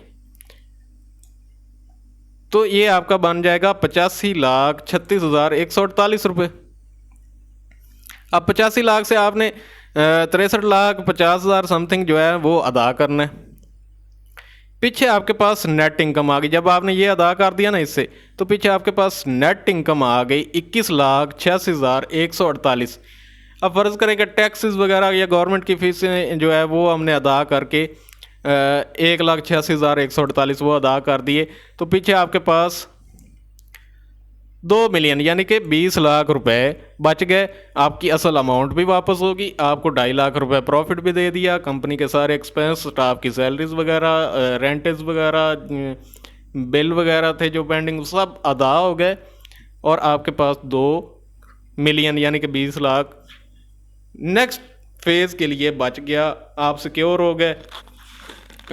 तो ये आपका बन जाएगा 85,36,148 रुपये। अब 85 लाख से आपने 63,50,000 समथिंग जो है वो अदा करना है। पीछे आपके पास नेट इनकम आ गई। जब आपने ये अदा कर दिया ना इससे, तो पीछे आपके पास नेट इनकम आ गई 21,86,148। अब फ़र्ज़ करें कि टैक्सेस वगैरह या गवर्नमेंट की फीसें जो है वो हमने अदा करके 1,86,148 वो अदा कर दिए, तो पीछे आपके पास 2 मिलियन यानी कि 20 लाख रुपए बच गए। आपकी असल अमाउंट भी वापस होगी, आपको 2.5 लाख रुपए प्रॉफिट भी दे दिया, कंपनी के सारे एक्सपेंस, स्टाफ की सैलरीज वगैरह, रेंटेज वगैरह, बिल वगैरह थे जो पेंडिंग, सब अदा हो गए और आपके पास 2 मिलियन यानी कि 20 लाख नेक्स्ट फेज़ के लिए बच गया। आप सिक्योर हो गए।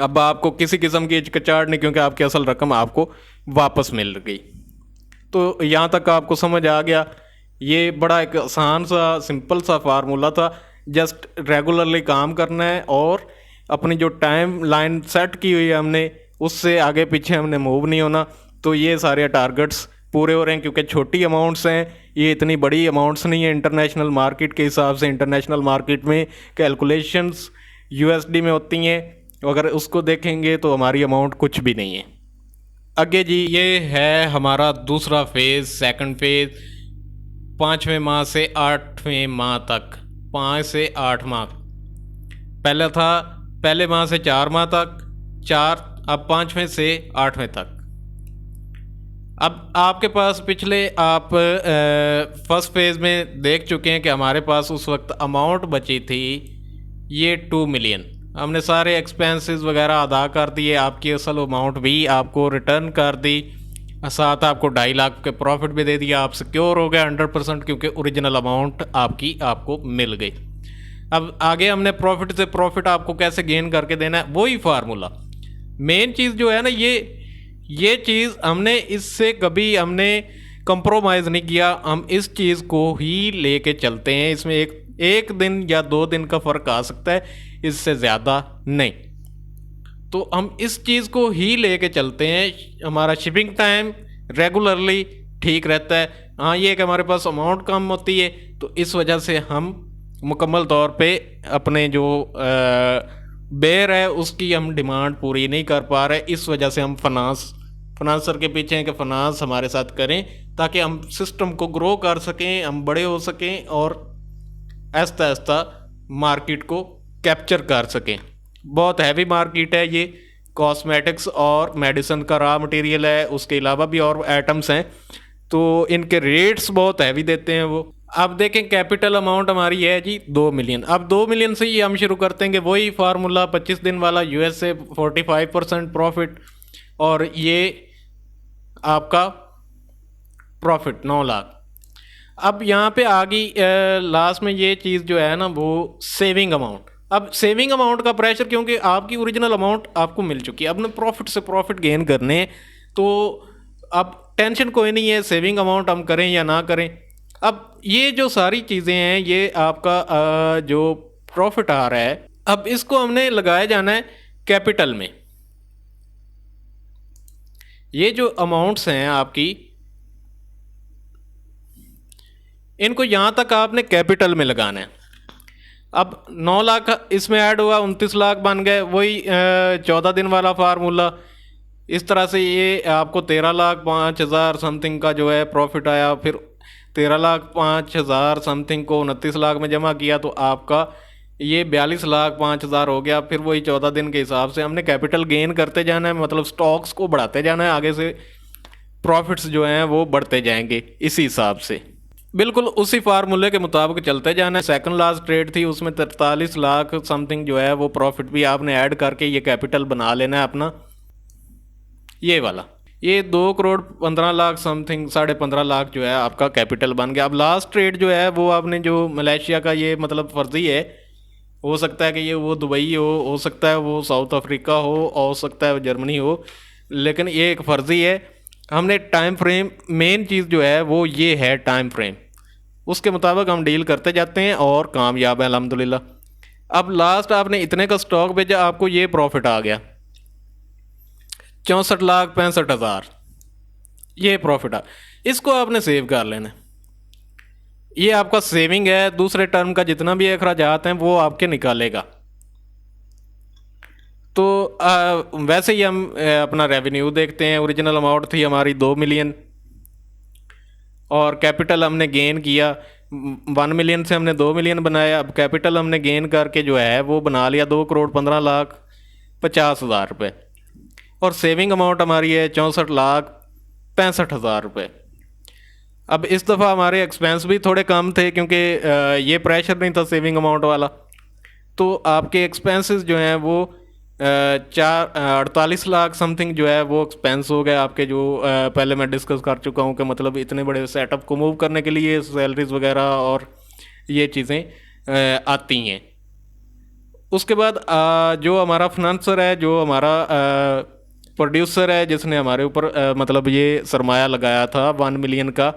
अब आपको किसी किस्म की हिचकिचाहट नहीं, क्योंकि आपकी असल रकम आपको वापस मिल गई। तो यहाँ तक आपको समझ आ गया। ये बड़ा एक आसान सा सिंपल सा फार्मूला था। जस्ट रेगुलरली काम करना है और अपनी जो टाइम लाइन सेट की हुई है हमने, उससे आगे पीछे हमने मूव नहीं होना। तो ये सारे टारगेट्स पूरे हो रहे हैं, क्योंकि छोटी अमाउंट्स हैं, ये इतनी बड़ी अमाउंट्स नहीं है इंटरनेशनल मार्केट के हिसाब से। इंटरनेशनल मार्केट में कैलकुलेशंस यूएसडी में होती हैं, अगर उसको देखेंगे तो हमारी अमाउंट कुछ भी नहीं है। आगे जी, ये है हमारा दूसरा फेज़, सेकंड फेज़, 5वें माह से 8वें माह तक, 5 से 8 माह। पहला था पहले माह से 4 माह तक, 4, अब 5वें से 8वें तक। अब आपके पास पिछले आप फर्स्ट फेज़ में देख चुके हैं कि हमारे पास उस वक्त अमाउंट बची थी ये 2 मिलियन। हमने सारे एक्सपेंसेस वगैरह अदा कर दिए, आपकी असल अमाउंट भी आपको रिटर्न कर दी, साथ आपको 2.5 लाख के प्रॉफिट भी दे दिया। आप सिक्योर हो गए 100%, क्योंकि ओरिजिनल अमाउंट आपको मिल गई। अब आगे हमने प्रॉफिट से प्रॉफिट आपको कैसे गेन करके देना है, वही फार्मूला। मेन चीज़ जो है ना, ये चीज़ हमने इससे कभी हमने कंप्रोमाइज़ नहीं किया। हम इस चीज़ को ही लेके चलते हैं। इसमें एक दिन या 2 दिन का फ़र्क आ सकता है, इससे ज़्यादा नहीं। तो हम इस चीज़ को ही लेके चलते हैं। हमारा शिपिंग टाइम रेगुलरली ठीक रहता है। हाँ, ये कि हमारे पास अमाउंट कम होती है, तो इस वजह से हम मुकम्मल तौर पे अपने जो बेयर है उसकी हम डिमांड पूरी नहीं कर पा रहे। इस वजह से हम फाइनेंसर के पीछे हैं कि फाइनेंस हमारे साथ करें, ताकि हम सिस्टम को ग्रो कर सकें, हम बड़े हो सकें और आहिस्ता आहिस्ता मार्केट को कैप्चर कर सकें। बहुत हैवी मार्केट है ये, कॉस्मेटिक्स और मेडिसिन का रॉ मटेरियल है, उसके अलावा भी और आइटम्स हैं, तो इनके रेट्स बहुत हैवी देते हैं वो। अब देखें, कैपिटल अमाउंट हमारी है जी 2 मिलियन। अब 2 मिलियन से ही हम शुरू करते हैं, वही फार्मूला 25 दिन वाला, यूएसए 45% प्रॉफिट, और ये आपका प्रॉफिट 9 लाख। अब यहाँ पे आ गई लास्ट में ये चीज़ जो है ना, वो सेविंग अमाउंट। अब सेविंग अमाउंट का प्रेशर, क्योंकि आपकी ओरिजिनल अमाउंट आपको मिल चुकी है, अब ना प्रॉफिट से प्रॉफिट गेन करने हैं, तो अब टेंशन कोई नहीं है सेविंग अमाउंट हम करें या ना करें। अब ये जो सारी चीज़ें हैं, ये आपका जो प्रॉफिट आ रहा है, अब इसको हमने लगाया जाना है कैपिटल में। ये जो अमाउंट्स हैं आपकी, इनको यहाँ तक आपने कैपिटल में लगाना है। अब 9 लाख इसमें ऐड हुआ, 29 लाख बन गए, वही 14 दिन वाला फार्मूला। इस तरह से ये आपको 13,05,000 समथिंग का जो है प्रॉफिट आया। फिर 13,05,000 समथिंग को 29 लाख में जमा किया, तो आपका ये 42,05,000 हो गया। फिर वही 14 दिन के हिसाब से हमने कैपिटल गेन करते जाना है, मतलब स्टॉक्स को बढ़ाते जाना है, आगे से प्रॉफिट्स जो हैं वो बढ़ते जाएंगे इसी हिसाब से। बिल्कुल उसी फार्मूले के मुताबिक चलते जाना है। सेकंड लास्ट ट्रेड थी, उसमें 43 लाख समथिंग जो है वो प्रॉफिट भी आपने ऐड करके ये कैपिटल बना लेना है अपना, ये वाला। ये 2,15,00,000 समथिंग, 15.5 लाख जो है आपका कैपिटल बन गया। अब लास्ट ट्रेड जो है वो आपने जो मलेशिया का, ये मतलब फर्जी है, हो सकता है कि ये वो दुबई हो सकता है वो साउथ अफ्रीका हो सकता है वो जर्मनी हो, लेकिन ये एक फर्जी है। हमने टाइम फ्रेम, मेन चीज़ जो है वो ये है टाइम फ्रेम, उसके मुताबिक हम डील करते जाते हैं और कामयाब है अल्हम्दुलिल्लाह। अब लास्ट आपने इतने का स्टॉक भेजा, आपको ये प्रॉफिट आ गया 64,65,000, ये प्रॉफिट आ, इसको आपने सेव कर लेना। ये आपका सेविंग है, दूसरे टर्म का जितना भी अखराजात हैं वो आपके निकालेगा। तो वैसे ही हम अपना रेवेन्यू देखते हैं। ओरिजिनल अमाउंट थी हमारी 2 मिलियन और कैपिटल हमने गेन किया 1 मिलियन से, हमने 2 मिलियन बनाया। अब कैपिटल हमने गेन करके जो है वो बना लिया 2,15,00,000। ₹50,000 और सेविंग अमाउंट हमारी है 64,65,000 रुपये। अब इस दफ़ा हमारे एक्सपेंस भी थोड़े कम थे क्योंकि ये प्रेशर नहीं था सेविंग अमाउंट वाला। तो आपके एक्सपेंसेस जो हैं वो 48 लाख समथिंग जो है वो एक्सपेंस हो गए आपके, जो पहले मैं डिस्कस कर चुका हूँ कि मतलब इतने बड़े सेटअप को मूव करने के लिए सैलरीज वगैरह और ये चीज़ें आती हैं। उसके बाद जो हमारा फिनंसर है, जो हमारा प्रोड्यूसर है, जिसने हमारे ऊपर मतलब ये सरमाया लगाया था 1 मिलियन का,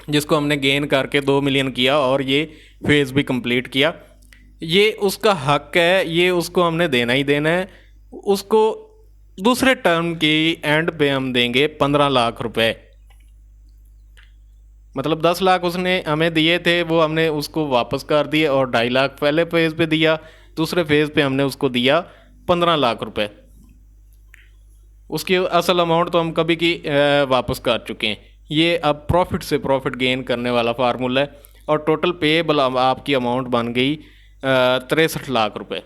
जिसको हमने गेन करके 2 मिलियन किया और ये फेज़ भी कंप्लीट किया, ये उसका हक है, ये उसको हमने देना ही देना है। उसको दूसरे टर्म की एंड पे हम देंगे 15 लाख रुपए। मतलब 10 लाख उसने हमें दिए थे, वो हमने उसको वापस कर दिए और 2.5 लाख पहले फेज़ पे दिया, दूसरे फेज़ पे हमने उसको दिया 15 लाख रुपए। उसकी असल अमाउंट तो हम कभी की वापस कर चुके हैं। ये अब प्रॉफिट से प्रॉफिट गेन करने वाला फार्मूला है और टोटल पेएबल आपकी अमाउंट बन गई 63 लाख रुपए।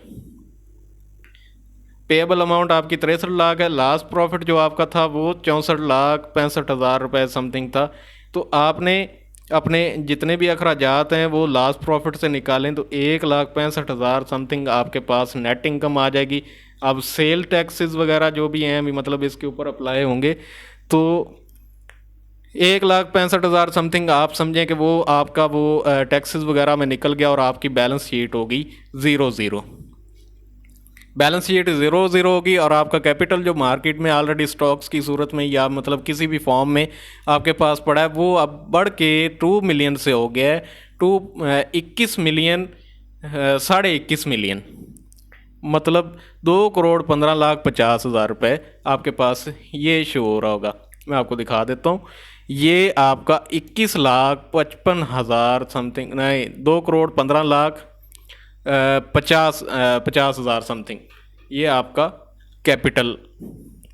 पेएबल अमाउंट आपकी 63 लाख है। लास्ट प्रॉफिट जो आपका था वो 64,65,000 रुपये समथिंग था। तो आपने अपने जितने भी अखराजात हैं वो लास्ट प्रॉफिट से निकालें तो 1,65,000 समथिंग आपके पास नेट इनकम आ जाएगी। अब सेल टैक्सेस वगैरह जो भी हैं अभी मतलब इसके ऊपर अप्लाई होंगे, तो 1,65,000 समथिंग आप समझें कि वो आपका वो टैक्सेस वगैरह में निकल गया और आपकी बैलेंस शीट होगी 0-0। बैलेंस शीट 0-0 होगी और आपका कैपिटल जो मार्केट में ऑलरेडी स्टॉक्स की सूरत में या मतलब किसी भी फॉर्म में आपके पास पड़ा है वो अब बढ़ के 2 मिलियन से हो गया है 21 मिलियन 21.5 मिलियन, मतलब 2,15,50,000 रुपये आपके पास ये शो हो रहा होगा। मैं आपको दिखा देता हूँ। ये आपका 21,55,000 समथिंग, नहीं 2,15,50,000 समथिंग ये आपका कैपिटल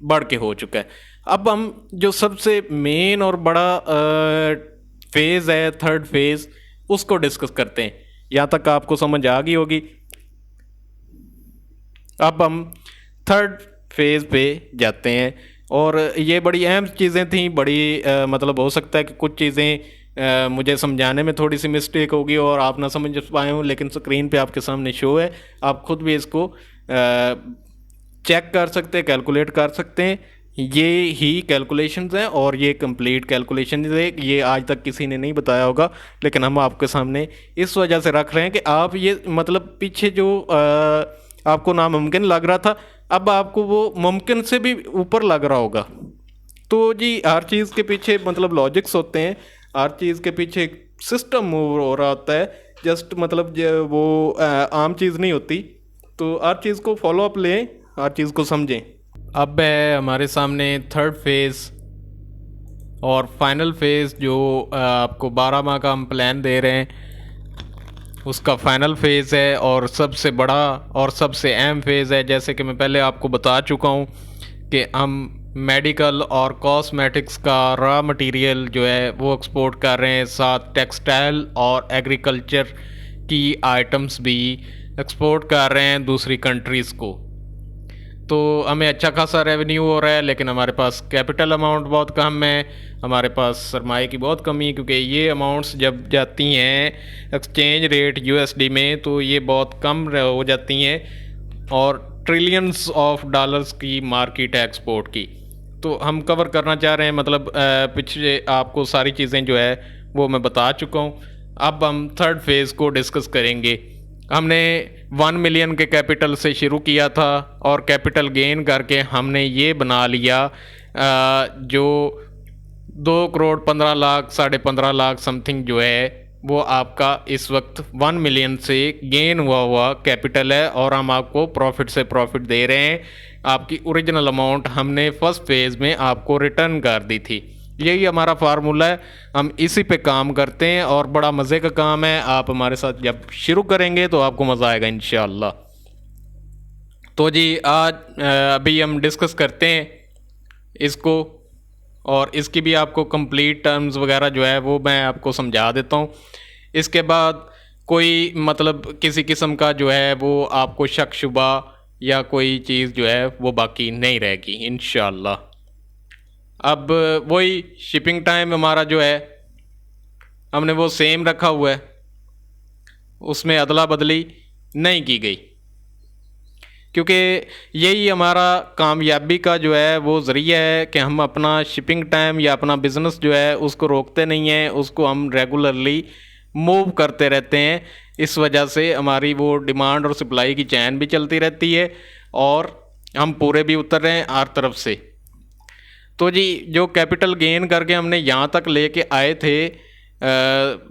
बढ़ के हो चुका है। अब हम जो सबसे मेन और बड़ा फेज़ है, थर्ड फेज़, उसको डिस्कस करते हैं। यहाँ तक आपको समझ आ गई होगी। अब हम थर्ड फेज़ पे जाते हैं और ये बड़ी अहम चीज़ें थी, बड़ी मतलब हो सकता है कि कुछ चीज़ें मुझे समझाने में थोड़ी सी मिस्टेक होगी और आप ना समझ पाए हों, लेकिन स्क्रीन पे आपके सामने शो है, आप खुद भी इसको चेक कर सकते हैं, कैलकुलेट कर सकते हैं। ये ही कैलकुलेशंस हैं और ये कंप्लीट कैलकुलेशन है। ये आज तक किसी ने नहीं बताया होगा, लेकिन हम आपके सामने इस वजह से रख रहे हैं कि आप ये मतलब पीछे जो आपको नामुमकिन लग रहा था अब आपको वो मुमकिन से भी ऊपर लग रहा होगा। तो जी हर चीज़ के पीछे मतलब लॉजिक्स होते हैं, हर चीज़ के पीछे सिस्टम मूव हो रहा होता है, जस्ट मतलब वो आम चीज़ नहीं होती। तो हर चीज़ को फॉलो अप लें, हर चीज़ को समझें। अब है हमारे सामने थर्ड फेज़ और फाइनल फेज़ जो आपको 12 माह का हम प्लान दे रहे हैं, उसका फाइनल फेज़ है और सबसे बड़ा और सबसे अहम फेज़ है। जैसे कि मैं पहले आपको बता चुका हूँ कि हम मेडिकल और कॉस्मेटिक्स का रॉ मटेरियल जो है वो एक्सपोर्ट कर रहे हैं, साथ टेक्सटाइल और एग्रीकल्चर की आइटम्स भी एक्सपोर्ट कर रहे हैं दूसरी कंट्रीज़ को। तो हमें अच्छा खासा रेवेन्यू हो रहा है, लेकिन हमारे पास कैपिटल अमाउंट बहुत कम है, हमारे पास सरमाए की बहुत कमी है, क्योंकि ये अमाउंट्स जब जाती हैं एक्सचेंज रेट यूएसडी में तो ये बहुत कम हो जाती हैं और ट्रिलियंस ऑफ डॉलर्स की मार्केट है एक्सपोर्ट की। तो हम कवर करना चाह रहे हैं, मतलब पिछले आपको सारी चीज़ें जो है वो मैं बता चुका हूँ। अब हम थर्ड फेज़ को डिस्कस करेंगे। हमने 1 मिलियन के कैपिटल से शुरू किया था और कैपिटल गेन करके हमने ये बना लिया जो 2,15,00,000 15.5 लाख समथिंग जो है वो आपका इस वक्त 1 मिलियन से गेन हुआ कैपिटल है और हम आपको प्रॉफिट से प्रॉफिट दे रहे हैं। आपकी ओरिजिनल अमाउंट हमने फर्स्ट फेज़ में आपको रिटर्न कर दी थी। यही हमारा फार्मूला है, हम इसी पे काम करते हैं और बड़ा मज़े का काम है। आप हमारे साथ जब शुरू करेंगे तो आपको मज़ा आएगा इंशाअल्लाह। तो जी आज अभी हम डिस्कस करते हैं इसको और इसकी भी आपको कंप्लीट टर्म्स वगैरह जो है वो मैं आपको समझा देता हूँ। इसके बाद कोई मतलब किसी किस्म का जो है वो आपको शक शुबा या कोई चीज़ जो है वो बाकी नहीं रहेगी इंशाल्लाह। अब वही शिपिंग टाइम हमारा जो है हमने वो सेम रखा हुआ है, उसमें अदला बदली नहीं की गई, क्योंकि यही हमारा कामयाबी का जो है वो ज़रिया है कि हम अपना शिपिंग टाइम या अपना बिज़नेस जो है उसको रोकते नहीं हैं, उसको हम रेगुलरली मूव करते रहते हैं। इस वजह से हमारी वो डिमांड और सप्लाई की चैन भी चलती रहती है और हम पूरे भी उतर रहे हैं हर तरफ से। तो जी जो कैपिटल गेन करके हमने यहाँ तक लेके आए थे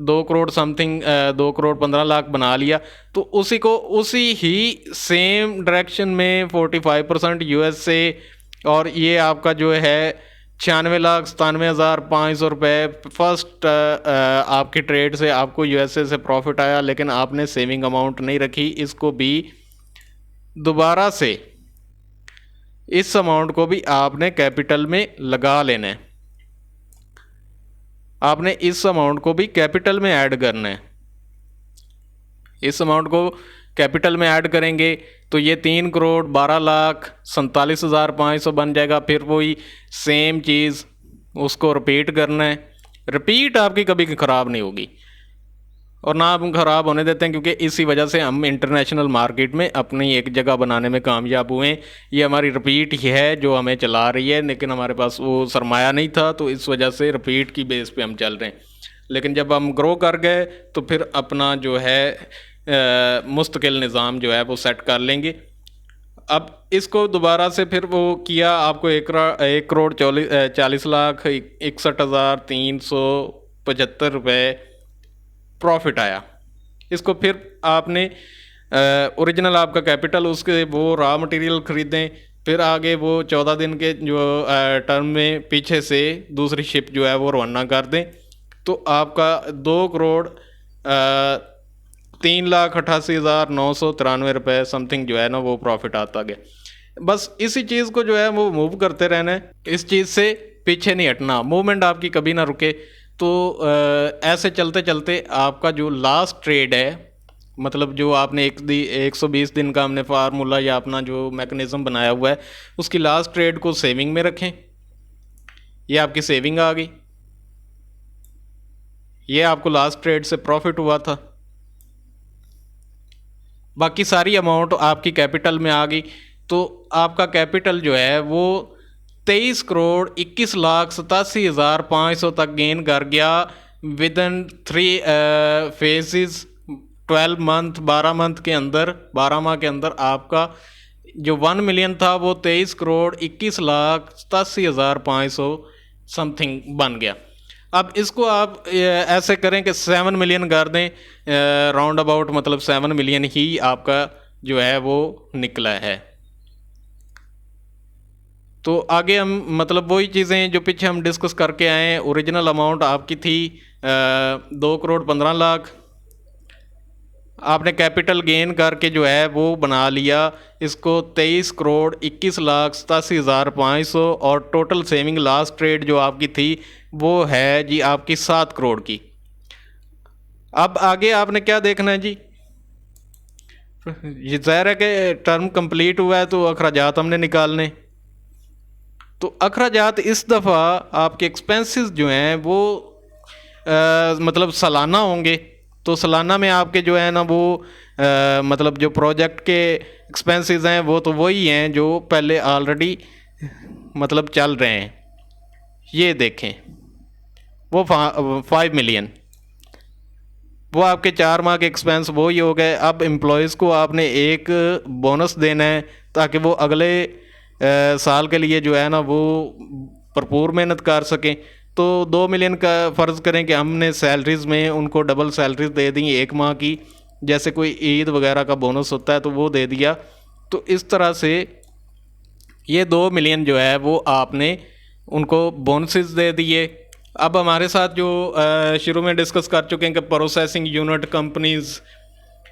2 करोड़ समथिंग, 2 करोड़ 15 लाख बना लिया, तो उसी को उसी ही सेम डायरेक्शन में 45% यूएस से, और ये आपका जो है 96,97,500 रुपये फर्स्ट आपकी ट्रेड से आपको यूएसए से प्रॉफिट आया, लेकिन आपने सेविंग अमाउंट नहीं रखी। इसको भी दोबारा से इस अमाउंट को भी आपने कैपिटल में लगा लेना है, आपने इस अमाउंट को भी कैपिटल में ऐड करना है। इस अमाउंट को कैपिटल में ऐड करेंगे तो ये 3,12,47,500 बन जाएगा। फिर वही सेम चीज़ उसको रिपीट करना है। रिपीट आपकी कभी ख़राब नहीं होगी और ना हम ख़राब होने देते हैं, क्योंकि इसी वजह से हम इंटरनेशनल मार्केट में अपनी एक जगह बनाने में कामयाब हुए। ये हमारी रिपीट ही है जो हमें चला रही है, लेकिन हमारे पास वो सरमाया नहीं था, तो इस वजह से रिपीट की बेस पे हम चल रहे हैं। लेकिन जब हम ग्रो कर गए तो फिर अपना जो है मुस्तकिल निज़ाम जो है वो सेट कर लेंगे। अब इसको दोबारा से फिर वो किया, आपको 1,40,61,375 रुपये प्रॉफिट आया। इसको फिर आपने ओरिजिनल आपका कैपिटल, उसके वो रॉ मटेरियल ख़रीदें, फिर आगे वो 14 दिन के जो टर्म में पीछे से दूसरी शिप जो है वो रवाना कर दें, तो आपका 2,03,88,993 रुपये समथिंग जो है ना वो प्रॉफिट आता गया। बस इसी चीज़ को जो है वो मूव करते रहना है, इस चीज़ से पीछे नहीं हटना, मूवमेंट आपकी कभी ना रुके। तो ऐसे चलते चलते आपका जो लास्ट ट्रेड है, मतलब जो आपने 120 दिन का हमने फार्मूला या अपना जो मैकेनिज़्म बनाया हुआ है, उसकी लास्ट ट्रेड को सेविंग में रखें। ये आपकी सेविंग आ गई, ये आपको लास्ट ट्रेड से प्रॉफिट हुआ था। बाकी सारी अमाउंट आपकी कैपिटल में आ गई, तो आपका कैपिटल जो है वो 23,21,87,500 तक गेन कर गया with in 3 phases 12 month 12 month के अंदर, 12 माह के अंदर आपका जो 1 मिलियन था वो 23,21,87,500 समथिंग बन गया। अब इसको आप ऐसे करें कि 7 मिलियन कर दें राउंड अबाउट, मतलब 7 मिलियन ही आपका जो है वो निकला है। तो आगे हम मतलब वही चीज़ें जो पीछे हम डिस्कस करके आए हैं। ओरिजिनल अमाउंट आपकी थी 2,15,00,000, आपने कैपिटल गेन करके जो है वो बना लिया इसको 23,21,87,500, और टोटल सेविंग लास्ट ट्रेड जो आपकी थी वो है जी आपकी 7 करोड़ की। अब आगे आपने क्या देखना है जी, ये ज़ाहिर है कि टर्म कंप्लीट हुआ है तो अखराजात हमने निकालने। तो अखराजात इस दफ़ा आपके एक्सपेंसेस जो हैं वो मतलब सालाना होंगे, तो सालाना में आपके जो है ना वो मतलब जो प्रोजेक्ट के एक्सपेंसेस हैं वो तो वही हैं जो पहले ऑलरेडी मतलब चल रहे हैं। ये देखें वो 5 मिलियन, वो आपके 4 माह के एक्सपेंस वो ही हो गए। अब एम्प्लॉयज़ को आपने एक बोनस देना है ताकि वो अगले साल के लिए जो है ना वो भरपूर मेहनत कर सकें। तो 2 मिलियन का फ़र्ज़ करें कि हमने सैलरीज़ में उनको डबल सैलरीज दे दी 1 माह की, जैसे कोई ईद वगैरह का बोनस होता है तो वो दे दिया। तो इस तरह से ये 2 मिलियन जो है वो आपने उनको बोनसेस दे दिए। अब हमारे साथ जो शुरू में डिस्कस कर चुके हैं कि प्रोसेसिंग यूनिट कंपनीज़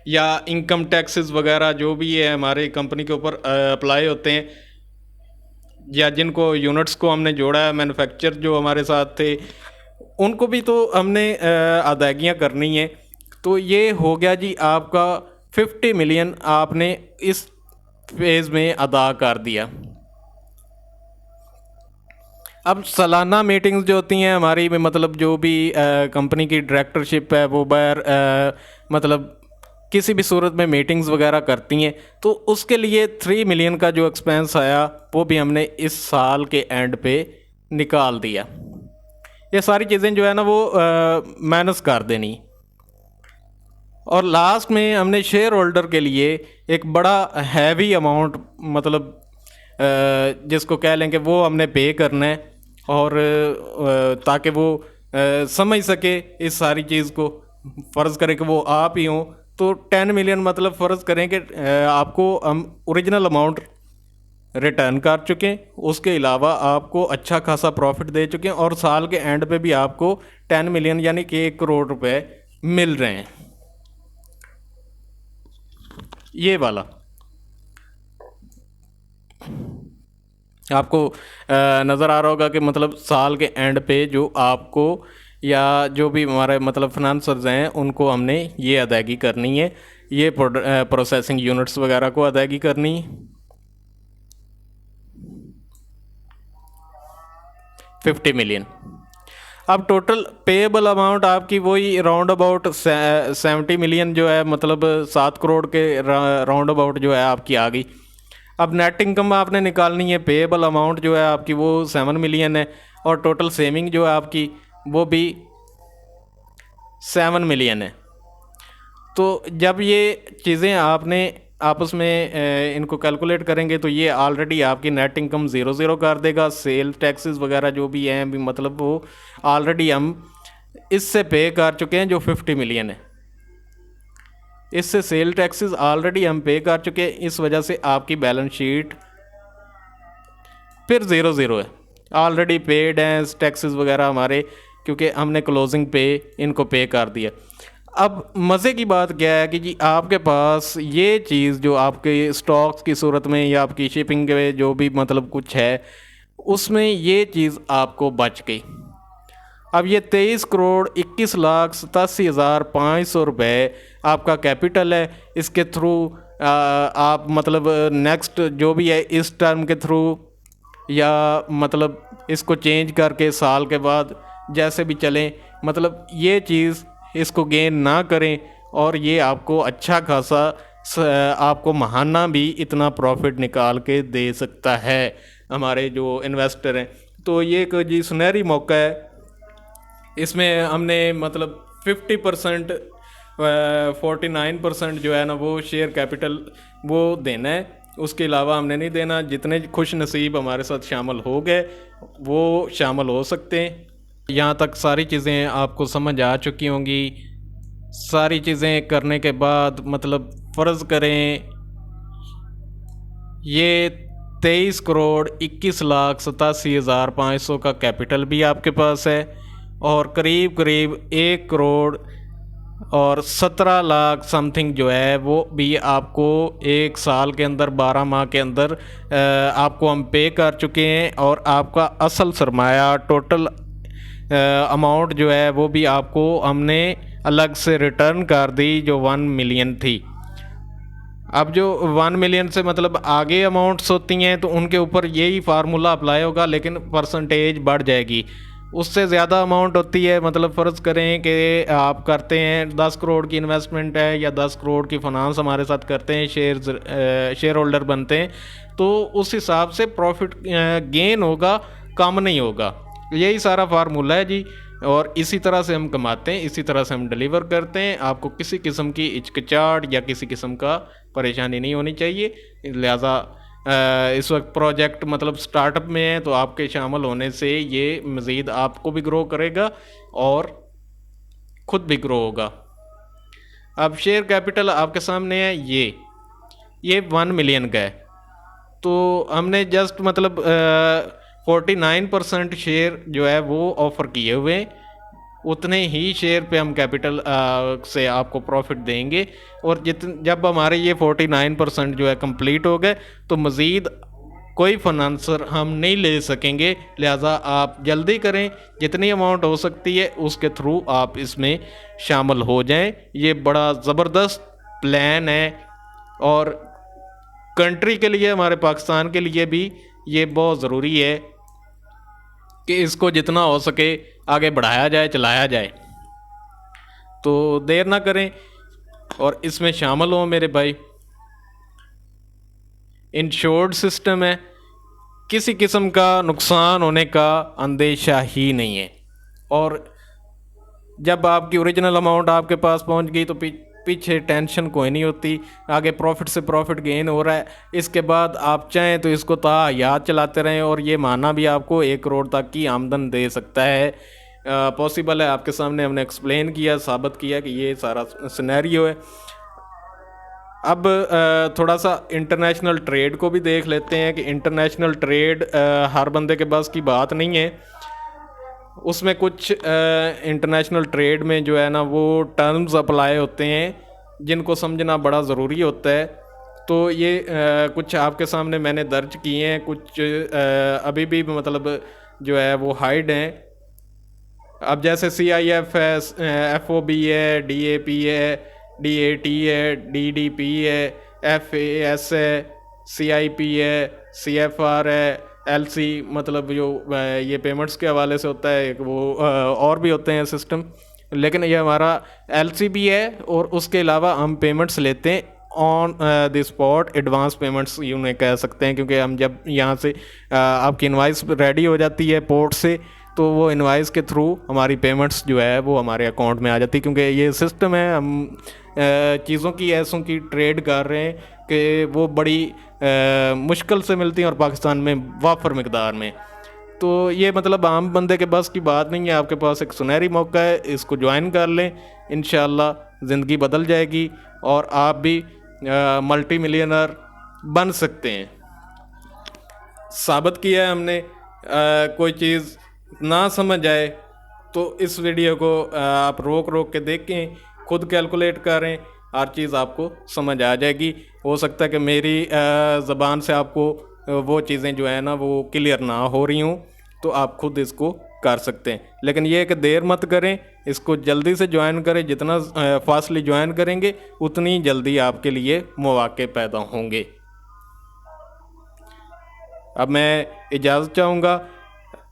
या इनकम टैक्सेस वगैरह जो भी है हमारे कंपनी के ऊपर अप्लाई होते हैं, या जिनको यूनिट्स को हमने जोड़ा है, मैन्युफैक्चर जो हमारे साथ थे उनको भी तो हमने अदायगियाँ करनी है। तो ये हो गया जी आपका 50 मिलियन आपने इस फेज़ में अदा कर दिया। अब सालाना मीटिंग्स जो होती हैं हमारी में, मतलब जो भी कंपनी की डायरेक्टरशिप है वो मतलब किसी भी सूरत में मीटिंग्स वगैरह करती हैं, तो उसके लिए 3 मिलियन का जो एक्सपेंस आया वो भी हमने इस साल के एंड पे निकाल दिया। ये सारी चीज़ें जो है ना वो माइनस कर देनी। और लास्ट में हमने शेयर होल्डर के लिए एक बड़ा हैवी अमाउंट, मतलब जिसको कह लें कि वो हमने पे करना है, और ताकि वो समझ सके इस सारी चीज़ को। फ़र्ज़ करें कि वो आप ही हों, तो 10 मिलियन मतलब फ़र्ज़ करें कि आपको हम ओरिजिनल अमाउंट रिटर्न कर चुके हैं, उसके अलावा आपको अच्छा खासा प्रॉफिट दे चुके हैं, और साल के एंड पे भी आपको 10 मिलियन यानी कि 1 करोड़ रुपए मिल रहे हैं। ये वाला आपको नज़र आ रहा होगा कि मतलब साल के एंड पे जो आपको या जो भी हमारे मतलब फाइनेंसर्स हैं उनको हमने ये अदायगी करनी है, ये प्रोसेसिंग यूनिट्स वगैरह को अदायगी करनी है। 50 मिलियन। अब टोटल पेएबल अमाउंट आपकी वही राउंड अबाउट 70 मिलियन जो है, मतलब 7 करोड़ के राउंड अबाउट जो है आपकी आ गई। अब नेट इनकम आपने निकालनी है, पेएबल अमाउंट जो है आपकी वो 7 मिलियन है, और टोटल सेविंग जो है आपकी वो भी 7 मिलियन है। तो जब ये चीज़ें आपने आपस में इनको कैलकुलेट करेंगे तो ये ऑलरेडी आपकी नेट इनकम ज़ीरो ज़ीरो कर देगा। सेल टैक्सेस वगैरह जो भी हैं भी, मतलब वो ऑलरेडी हम इससे पे कर चुके हैं जो 50 मिलियन है। इससे सेल टैक्सेस ऑलरेडी हम पे कर चुके हैं, इस वजह से आपकी बैलेंस शीट फिर ज़ीरो ज़ीरो है। ऑलरेडी पेड हैं टैक्सेस वगैरह हमारे, क्योंकि हमने क्लोजिंग पे इनको पे कर दिया। अब मज़े की बात क्या है कि जी आपके पास ये चीज़ जो आपके स्टॉक्स की सूरत में या आपकी शिपिंग के जो भी मतलब कुछ है उसमें ये चीज़ आपको बच गई। अब ये 23 करोड़ 21,87,500 रुपये आपका कैपिटल है। इसके थ्रू आप मतलब नेक्स्ट जो भी है इस टर्म के थ्रू या मतलब इसको चेंज करके साल के बाद जैसे भी चलें, मतलब ये चीज़ इसको गेन ना करें, और ये आपको अच्छा खासा आपको महाना भी इतना प्रॉफिट निकाल के दे सकता है हमारे जो इन्वेस्टर हैं। तो ये एक जी सुनहरी मौका है। इसमें हमने मतलब 50% 49% जो है ना वो शेयर कैपिटल वो देना है, उसके अलावा हमने नहीं देना। जितने खुश नसीब हमारे साथ शामिल हो गए वो शामिल हो सकते हैं। यहाँ तक सारी चीज़ें आपको समझ आ चुकी होंगी। सारी चीज़ें करने के बाद मतलब फ़र्ज़ करें ये 23 करोड़ 21,87,500 का कैपिटल भी आपके पास है, और करीब करीब 1 करोड़ और 17 लाख समथिंग जो है वो भी आपको एक साल के अंदर 12 माह के अंदर आपको हम पे कर चुके हैं। और आपका असल सरमाया टोटल अमाउंट जो है वो भी आपको हमने अलग से रिटर्न कर दी जो 1 मिलियन थी। अब जो 1 मिलियन से मतलब आगे अमाउंट्स होती हैं तो उनके ऊपर यही फार्मूला अप्लाई होगा, लेकिन परसेंटेज बढ़ जाएगी। उससे ज़्यादा अमाउंट होती है, मतलब फ़र्ज़ करें कि आप करते हैं 10 करोड़ की इन्वेस्टमेंट है या 10 करोड़ की फाइनेंस हमारे साथ करते हैं, शेयर होल्डर बनते हैं, तो उस हिसाब से प्रॉफिट गेन होगा, कम नहीं होगा। यही सारा फार्मूला है जी, और इसी तरह से हम कमाते हैं, इसी तरह से हम डिलीवर करते हैं। आपको किसी किस्म की हिचकिचाहट या किसी किस्म का परेशानी नहीं होनी चाहिए। लिहाजा इस वक्त प्रोजेक्ट मतलब स्टार्टअप में है, तो आपके शामिल होने से ये मज़ीद आपको भी ग्रो करेगा और ख़ुद भी ग्रो होगा। अब शेयर कैपिटल आपके सामने है, ये 1 मिलियन का है। तो हमने जस्ट मतलब 49% शेयर जो है वो ऑफ़र किए हुए, उतने ही शेयर पे हम कैपिटल से आपको प्रॉफिट देंगे। और जब हमारे ये 49% जो है कंप्लीट हो गए तो मज़ीद कोई फाइनेंसर हम नहीं ले सकेंगे। लिहाजा आप जल्दी करें, जितनी अमाउंट हो सकती है उसके थ्रू आप इसमें शामिल हो जाएं। ये बड़ा ज़बरदस्त प्लान है और कंट्री के लिए, हमारे पाकिस्तान के लिए भी ये बहुत ज़रूरी है कि इसको जितना हो सके आगे बढ़ाया जाए, चलाया जाए। तो देर ना करें और इसमें शामिल हों मेरे भाई। इंश्योर्ड सिस्टम है, किसी किस्म का नुकसान होने का अंदेशा ही नहीं है। और जब आपकी ओरिजिनल अमाउंट आपके पास पहुंच गई तो पीछे टेंशन कोई नहीं होती, आगे प्रॉफिट से प्रॉफिट गेन हो रहा है। इसके बाद आप चाहें तो इसको याद चलाते रहें और ये माना भी आपको 1 करोड़ तक की आमदन दे सकता है। पॉसिबल है, आपके सामने हमने एक्सप्लेन किया, साबित किया कि ये सारा सिनेरियो है। अब थोड़ा सा इंटरनेशनल ट्रेड को भी देख लेते हैं कि इंटरनेशनल ट्रेड हर बंदे के बस की बात नहीं है। उसमें कुछ इंटरनेशनल ट्रेड में जो है ना वो टर्म्स अप्लाई होते हैं जिनको समझना बड़ा ज़रूरी होता है। तो ये कुछ आपके सामने मैंने दर्ज किए हैं, कुछ अभी भी मतलब जो है वो हाइड हैं। अब जैसे CIF है, FOB है, DAP है, DAT है, DDP है, FAS है, CIP है, CFR है, LC मतलब जो ये पेमेंट्स के हवाले से होता है, वो और भी होते हैं सिस्टम, लेकिन ये हमारा LC भी है। और उसके अलावा हम पेमेंट्स लेते हैं on the spot, advance payments यूँ कह सकते हैं, क्योंकि हम जब यहाँ से आपकी इनवाइस रेडी हो जाती है पोर्ट से, तो वो इनवाइस के थ्रू हमारी पेमेंट्स जो है वो हमारे अकाउंट में आ जाती है। क्योंकि ये सिस्टम है, हम चीज़ों की ऐसों की ट्रेड कर रहे हैं कि वो बड़ी मुश्किल से मिलती हैं और पाकिस्तान में वाफर मकदार में। तो ये मतलब आम बंदे के बस की बात नहीं है। आपके पास एक सुनहरी मौका है, इसको ज्वाइन कर लें, इंशाल्लाह ज़िंदगी बदल जाएगी और आप भी मल्टी मिलियनर बन सकते हैं। साबित किया है हमने। कोई चीज़ ना समझ आए तो इस वीडियो को आप रोक के देखें, खुद कैलकुलेट करें, हर चीज़ आपको समझ आ जाएगी। हो सकता है कि मेरी ज़बान से आपको वो चीज़ें जो है ना वो क्लियर ना हो रही हूँ, तो आप खुद इसको कर सकते हैं। लेकिन ये है कि देर मत करें, इसको जल्दी से ज्वाइन करें। जितना फास्टली ज्वाइन करेंगे उतनी जल्दी आपके लिए मौके पैदा होंगे। अब मैं इजाज़त चाहूँगा।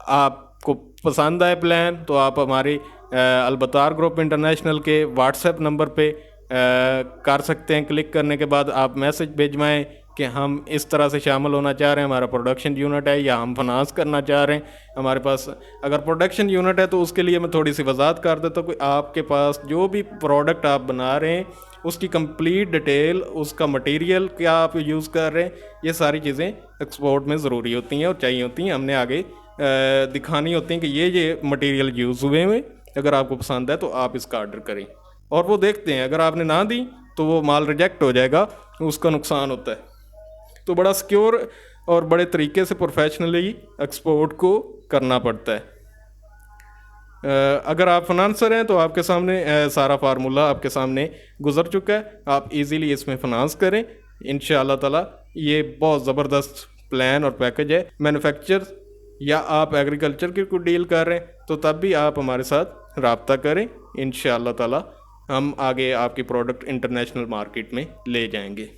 आपको पसंद आए प्लान तो आप हमारी अलबतार ग्रुप इंटरनेशनल के व्हाट्सएप नंबर पे कर सकते हैं। क्लिक करने के बाद आप मैसेज भेजवाएं कि हम इस तरह से शामिल होना चाह रहे हैं, हमारा प्रोडक्शन यूनिट है, या हम फाइनेंस करना चाह रहे हैं। हमारे पास अगर प्रोडक्शन यूनिट है तो उसके लिए मैं थोड़ी सी वजाहत कर देता हूँ कि आपके पास जो भी प्रोडक्ट आप बना रहे हैं उसकी कंप्लीट डिटेल, उसका मटेरियल क्या आप यूज़ कर रहे हैं, ये सारी चीज़ें एक्सपोर्ट में ज़रूरी होती हैं और चाहिए होती हैं। हमने आगे दिखानी होती हैं कि ये मटेरियल यूज़ हुए हुए, अगर आपको पसंद है तो आप इसका ऑर्डर करें। और वो देखते हैं, अगर आपने ना दी तो वो माल रिजेक्ट हो जाएगा, उसका नुकसान होता है। तो बड़ा सिक्योर और बड़े तरीके से प्रोफेशनली एक्सपोर्ट को करना पड़ता है। अगर आप फाइनेंसर हैं तो आपके सामने सारा फार्मूला आपके सामने गुजर चुका है, आप इजीली इसमें फाइनेंस करें इंशाअल्लाह ताला। ये बहुत ज़बरदस्त प्लान और पैकेज है। मैन्युफैक्चर या आप एग्रीकल्चर की कोई डील कर रहे हैं तो तब भी आप हमारे साथ रब्ता करें, इंशाअल्लाह ताला हम आगे आपकी प्रोडक्ट इंटरनेशनल मार्केट में ले जाएंगे।